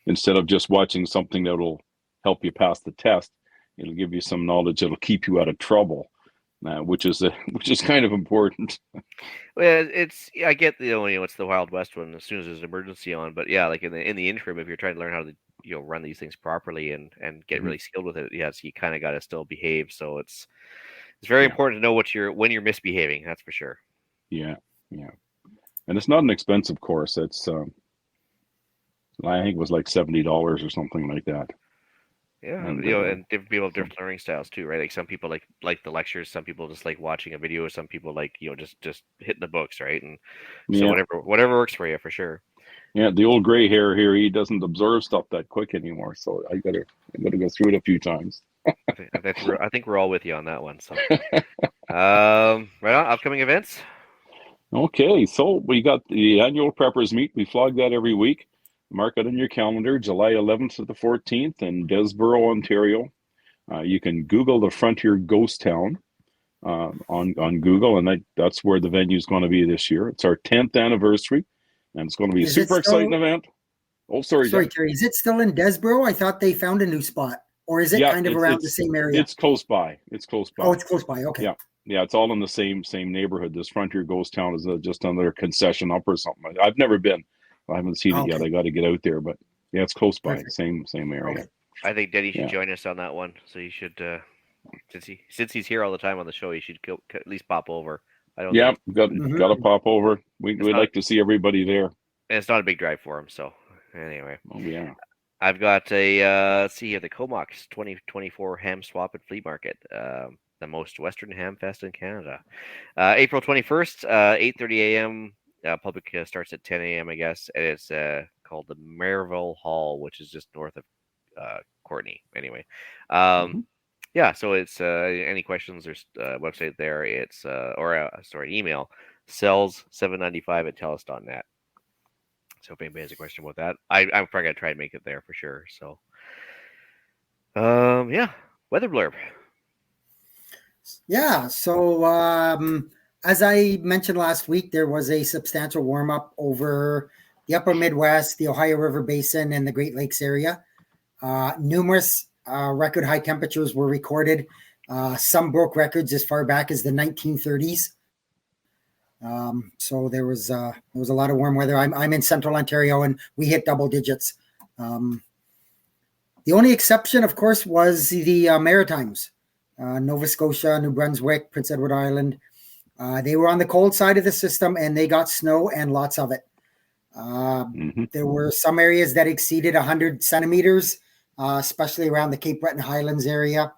instead of just watching something that will help you pass the test, it'll give you some knowledge that'll keep you out of trouble. Which is kind of important. Well, I get it's the Wild West one as soon as there's an emergency on, but yeah, like in the interim, if you're trying to learn how to run these things properly and get really skilled with it, yes, you kind of got to still behave. So it's very important to know when you're misbehaving. That's for sure. Yeah, and it's not an expensive course. It's I think it was like $70 or something like that. Yeah, and different people have different learning styles too, right? Like some people like the lectures, some people just like watching a video, some people like just hitting the books, right? And so whatever works for you, for sure. Yeah, the old gray hair here, he doesn't absorb stuff that quick anymore, so I gotta go through it a few times. I think we're all with you on that one. So, right on, upcoming events. Okay, so we got the annual preppers meet. We flog that every week. Mark it on your calendar, July 11th to the 14th in Desborough, Ontario. You can Google the Frontier Ghost Town on Google, and that's where the venue is going to be this year. It's our 10th anniversary, and it's going to be a super exciting event. Oh, sorry, Terry. Is it still in Desborough? I thought they found a new spot, or is it kind of around the same area? It's close by. Oh, it's close by. Okay. Yeah, it's all in the same neighborhood. This Frontier Ghost Town is just another concession up or something. I've never been. I haven't seen it yet. I got to get out there, but yeah, it's close by. Perfect. Same area. Okay. I think Denny should join us on that one. So you should, since he's here all the time on the show, he should at least pop over. Got to pop over. We'd like to see everybody there. And it's not a big drive for him, so anyway. Oh yeah. I've got let's see here, the Comox 2024 Ham Swap and Flea Market, the most Western ham fest in Canada. April 21st, 8:30 a.m. Public starts at 10 a.m. I guess, and it's called the Merivale Hall, which is just north of Courtney. Anyway, yeah. So it's any questions? There's website there. It's email cells795@telus.net. So if anybody has a question about that, I'm probably gonna try and make it there for sure. So, yeah, weather blurb. Yeah. So as I mentioned last week, there was a substantial warm up over the upper Midwest, the Ohio River Basin, and the Great Lakes area. Numerous record high temperatures were recorded. Some broke records as far back as the 1930s. So there was a lot of warm weather. I'm in Central Ontario, and we hit double digits. The only exception, of course, was the Maritimes, Nova Scotia, New Brunswick, Prince Edward Island. They were on the cold side of the system, and they got snow and lots of it. There were some areas that exceeded 100 centimeters, especially around the Cape Breton Highlands area.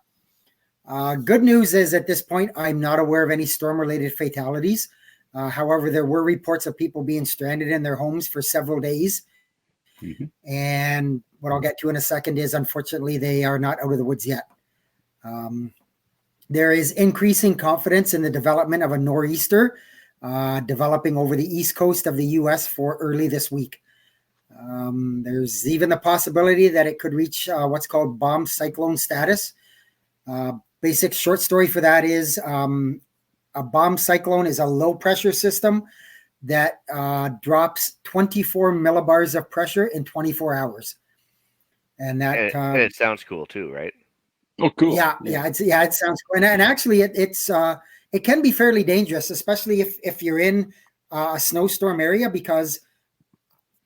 Good news is at this point, I'm not aware of any storm-related fatalities. However, there were reports of people being stranded in their homes for several days. And what I'll get to in a second is, unfortunately, they are not out of the woods yet. There is increasing confidence in the development of a nor'easter developing over the east coast of the U.S. for early this week. There's even the possibility that it could reach what's called bomb cyclone status. Basic short story for that is a bomb cyclone is a low pressure system that drops 24 millibars of pressure in 24 hours. And that it sounds cool too, right? Oh, cool. Yeah, it sounds cool. And actually it can be fairly dangerous, especially if you're in a snowstorm area, because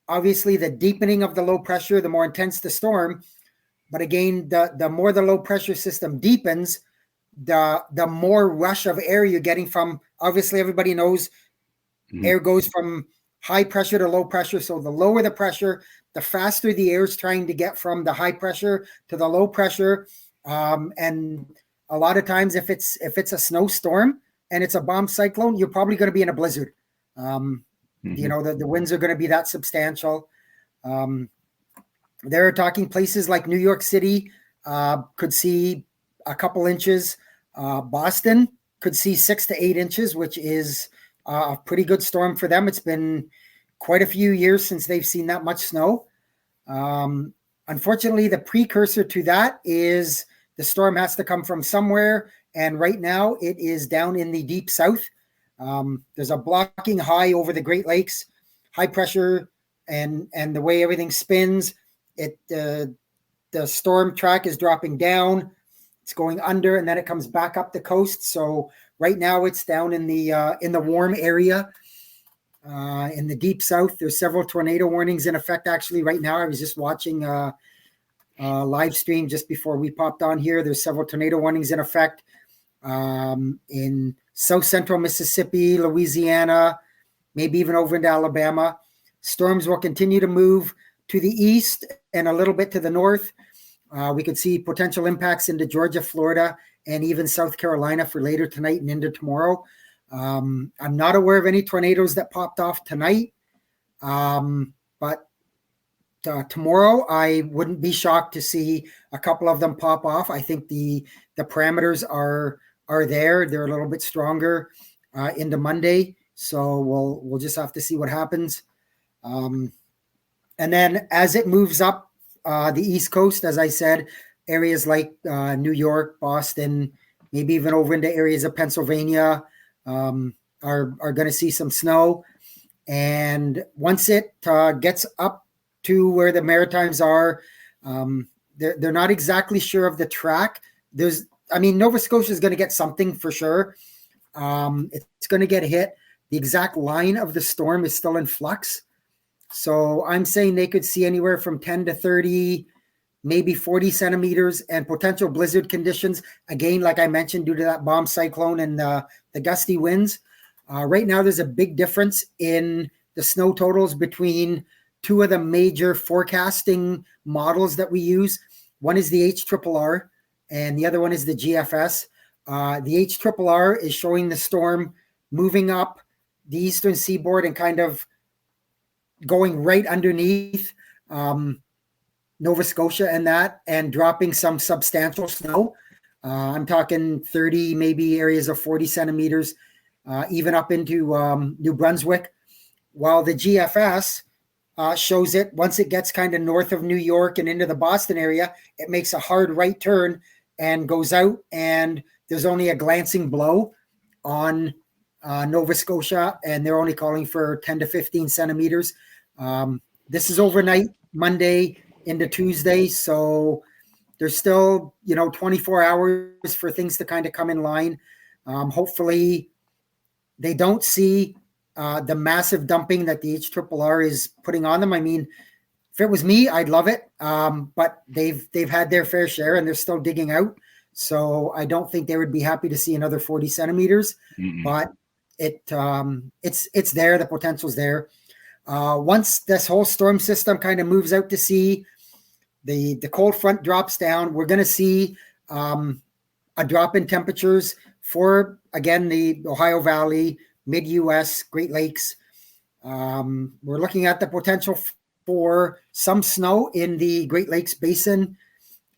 obviously the deepening of the low pressure, the more intense the storm. But again, the more the low pressure system deepens, the more rush of air you're getting from, obviously everybody knows air goes from high pressure to low pressure. So the lower the pressure, the faster the air is trying to get from the high pressure to the low pressure. And a lot of times if it's a snowstorm and it's a bomb cyclone, you're probably going to be in a blizzard. You know, the winds are going to be that substantial. They're talking places like New York City could see a couple inches. Boston could see 6 to 8 inches, which is a pretty good storm for them. It's been quite a few years since they've seen that much snow. Unfortunately, the precursor to that is the storm has to come from somewhere. And right now it is down in the deep south. There's a blocking high over the Great Lakes, high pressure, and the way everything spins, the storm track is dropping down. It's going under, and then it comes back up the coast. So right now it's down in the warm area. In the deep south, there's several tornado warnings in effect. Actually, right now, I was just watching a live stream just before we popped on here. There's several tornado warnings in effect in south central Mississippi, Louisiana, maybe even over into Alabama. Storms will continue to move to the east and a little bit to the north. We could see potential impacts into Georgia, Florida, and even South Carolina for later tonight and into tomorrow. I'm not aware of any tornadoes that popped off tonight, but tomorrow I wouldn't be shocked to see a couple of them pop off. I think the parameters are there. They're a little bit stronger into Monday, so we'll just have to see what happens. And then as it moves up the East Coast, as I said, areas like New York, Boston, maybe even over into areas of Pennsylvania are going to see some snow. And once it gets up to where the Maritimes are, they're not exactly sure of the track. Nova Scotia is going to get something for sure. It's going to get hit. The exact line of the storm is still in flux. So I'm saying they could see anywhere from 10 to 30, maybe 40 centimeters, and potential blizzard conditions. Again, like I mentioned, due to that bomb cyclone and the gusty winds. Right now, there's a big difference in the snow totals between two of the major forecasting models that we use. One is the HRRR, and the other one is the GFS. The HRRR is showing the storm moving up the eastern seaboard and kind of going right underneath Nova Scotia and dropping some substantial snow. I'm talking 30, maybe areas of 40 centimeters, even up into New Brunswick. While the GFS shows it, once it gets kind of north of New York and into the Boston area, it makes a hard right turn and goes out, and there's only a glancing blow on Nova Scotia, and they're only calling for 10 to 15 centimeters. This is overnight, Monday into Tuesday, so there's still 24 hours for things to kind of come in line. Hopefully they don't see the massive dumping that the HRRR is putting on them. I mean, if it was me, I'd love it, but they've had their fair share and they're still digging out, so I don't think they would be happy to see another 40 centimeters. But it's there, the potential's there. Once this whole storm system kind of moves out to sea, the cold front drops down, we're going to see a drop in temperatures for, again, the Ohio Valley, mid-U.S., Great Lakes. We're looking at the potential for some snow in the Great Lakes Basin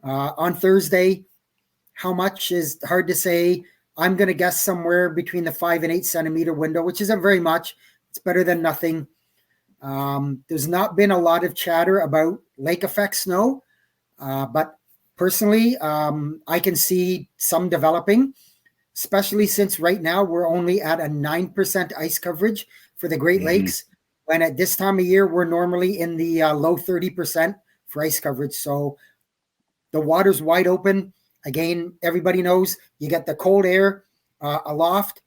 on Thursday. How much is hard to say. I'm going to guess somewhere between the 5 and 8 centimeter window, which isn't very much. It's better than nothing. There's not been a lot of chatter about lake effect snow, but personally, I can see some developing, especially since right now we're only at a 9% ice coverage for the Great Lakes, when at this time of year, we're normally in the low 30% for ice coverage. So the water's wide open. Again, everybody knows you get the cold air aloft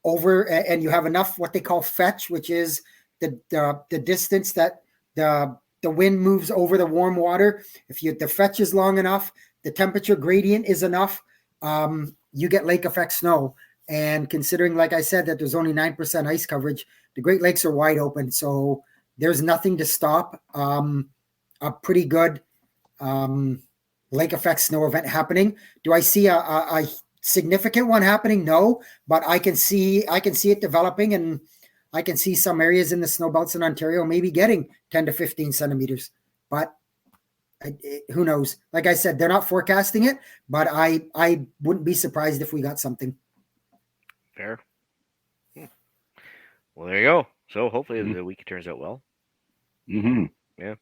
over, and you have enough what they call fetch, which is the distance that the wind moves over the warm water. If the fetch is long enough, the temperature gradient is enough, you get lake effect snow. And considering, like I said, that there's only 9% ice coverage, the Great Lakes are wide open. So there's nothing to stop a pretty good lake effect snow event happening. Do I see a significant one happening? No, but I can see it developing, and I can see some areas in the snow belts in Ontario maybe getting 10 to 15 centimeters. But who knows? Like I said, they're not forecasting it, but I wouldn't be surprised if we got something. Fair. Well, there you go. So hopefully the week turns out well. Yeah.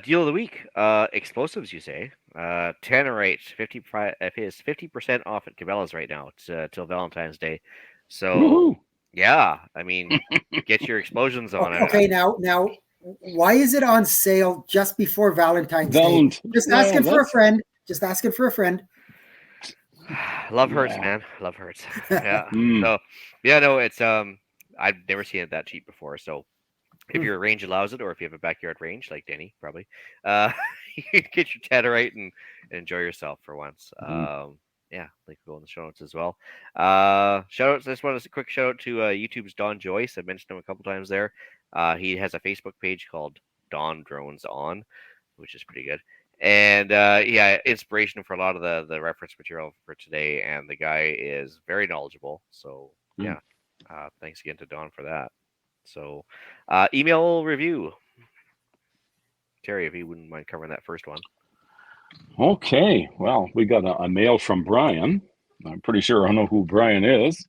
Deal of the week. Explosives, you say. Tannerite, 50% off at Cabela's right now. It's till Valentine's Day. So, yeah, I mean, get your explosions on. Okay, now, why is it on sale just before Valentine's Day? Just asking for a friend. Just asking for a friend. Love hurts, man. Love hurts. Yeah. So, yeah, no, it's I've never seen it that cheap before. So, if your range allows it, or if you have a backyard range like Danny, probably, you can get your Tannerite and enjoy yourself for once. Yeah, link will go in the show notes as well. Shout out! I just want a quick shout out to YouTube's Don Joyce. I mentioned him a couple times there. He has a Facebook page called Don Drones On, which is pretty good. And yeah, inspiration for a lot of the reference material for today. And the guy is very knowledgeable. So yeah, thanks again to Don for that. So email review. Terry, if you wouldn't mind covering that first one. Okay, well, we got a mail from Brian. I'm pretty sure I know who Brian is.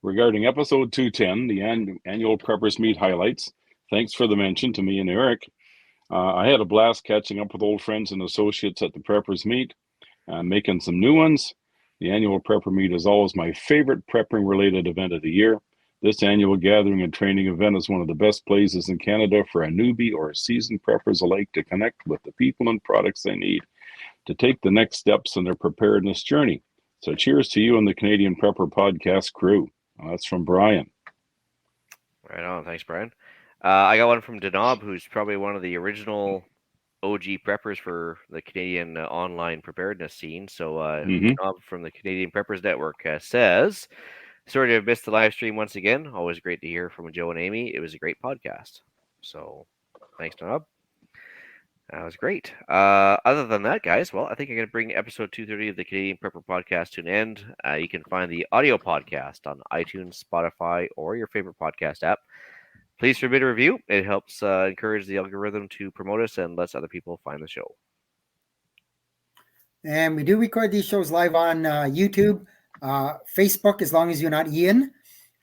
Regarding episode 210, the annual Preppers Meet highlights. Thanks for the mention to me and Eric. I had a blast catching up with old friends and associates at the Preppers Meet, making some new ones. The annual Prepper Meet is always my favorite prepping-related event of the year. This annual gathering and training event is one of the best places in Canada for a newbie or a seasoned preppers alike to connect with the people and products they need to take the next steps in their preparedness journey. So cheers to you and the Canadian Prepper Podcast crew. That's from Brian. Right on. Thanks, Brian. I got one from Denob, who's probably one of the original OG preppers for the Canadian online preparedness scene. So Denob from the Canadian Preppers Network says, sorry to have missed the live stream once again. Always great to hear from Joe and Amy. It was a great podcast. So thanks, Denob. That was great. Other than that, guys, well, I think I'm going to bring episode 230 of the Canadian Prepper Podcast to an end. You can find the audio podcast on iTunes, Spotify, or your favorite podcast app. Please submit a review. It helps encourage the algorithm to promote us and lets other people find the show. And we do record these shows live on YouTube, Facebook, as long as you're not Ian.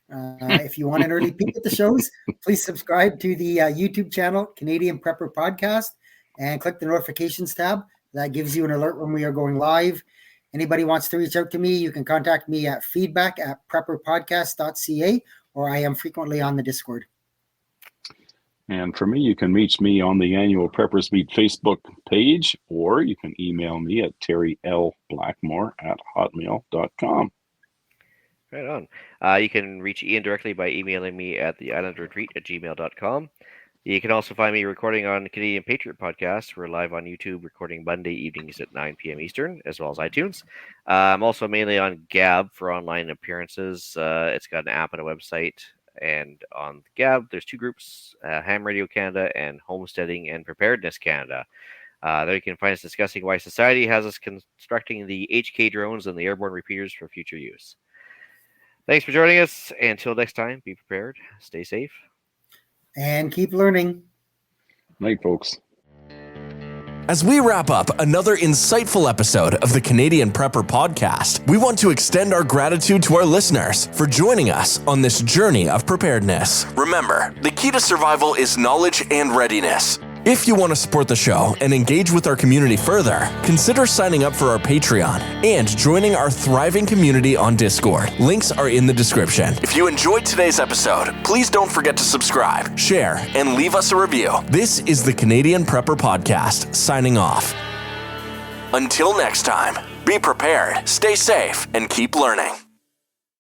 If you want an early peek at the shows, please subscribe to the YouTube channel, Canadian Prepper Podcast, and click the notifications tab. That gives you an alert when we are going live. Anybody wants to reach out to me, you can contact me at feedback@prepperpodcast.ca, or I am frequently on the Discord. And for me, you can reach me on the annual Preppers Meet Facebook page, or you can email me at terrylblackmore@hotmail.com. Right on. You can reach Ian directly by emailing me at theislandretreat@gmail.com. You can also find me recording on Canadian Patriot Podcast. We're live on YouTube, recording Monday evenings at 9 p.m. Eastern, as well as iTunes. I'm also mainly on Gab for online appearances. It's got an app and a website. And on Gab, there's two groups, Ham Radio Canada and Homesteading and Preparedness Canada. There you can find us discussing why society has us constructing the HK drones and the airborne repeaters for future use. Thanks for joining us. Until next time, be prepared, stay safe, and keep learning. Night, folks. As we wrap up another insightful episode of the Canadian Prepper Podcast, we want to extend our gratitude to our listeners for joining us on this journey of preparedness. Remember, the key to survival is knowledge and readiness. If you want to support the show and engage with our community further, consider signing up for our Patreon and joining our thriving community on Discord. Links are in the description. If you enjoyed today's episode, please don't forget to subscribe, share, and leave us a review. This is the Canadian Prepper Podcast, signing off. Until next time, be prepared, stay safe, and keep learning.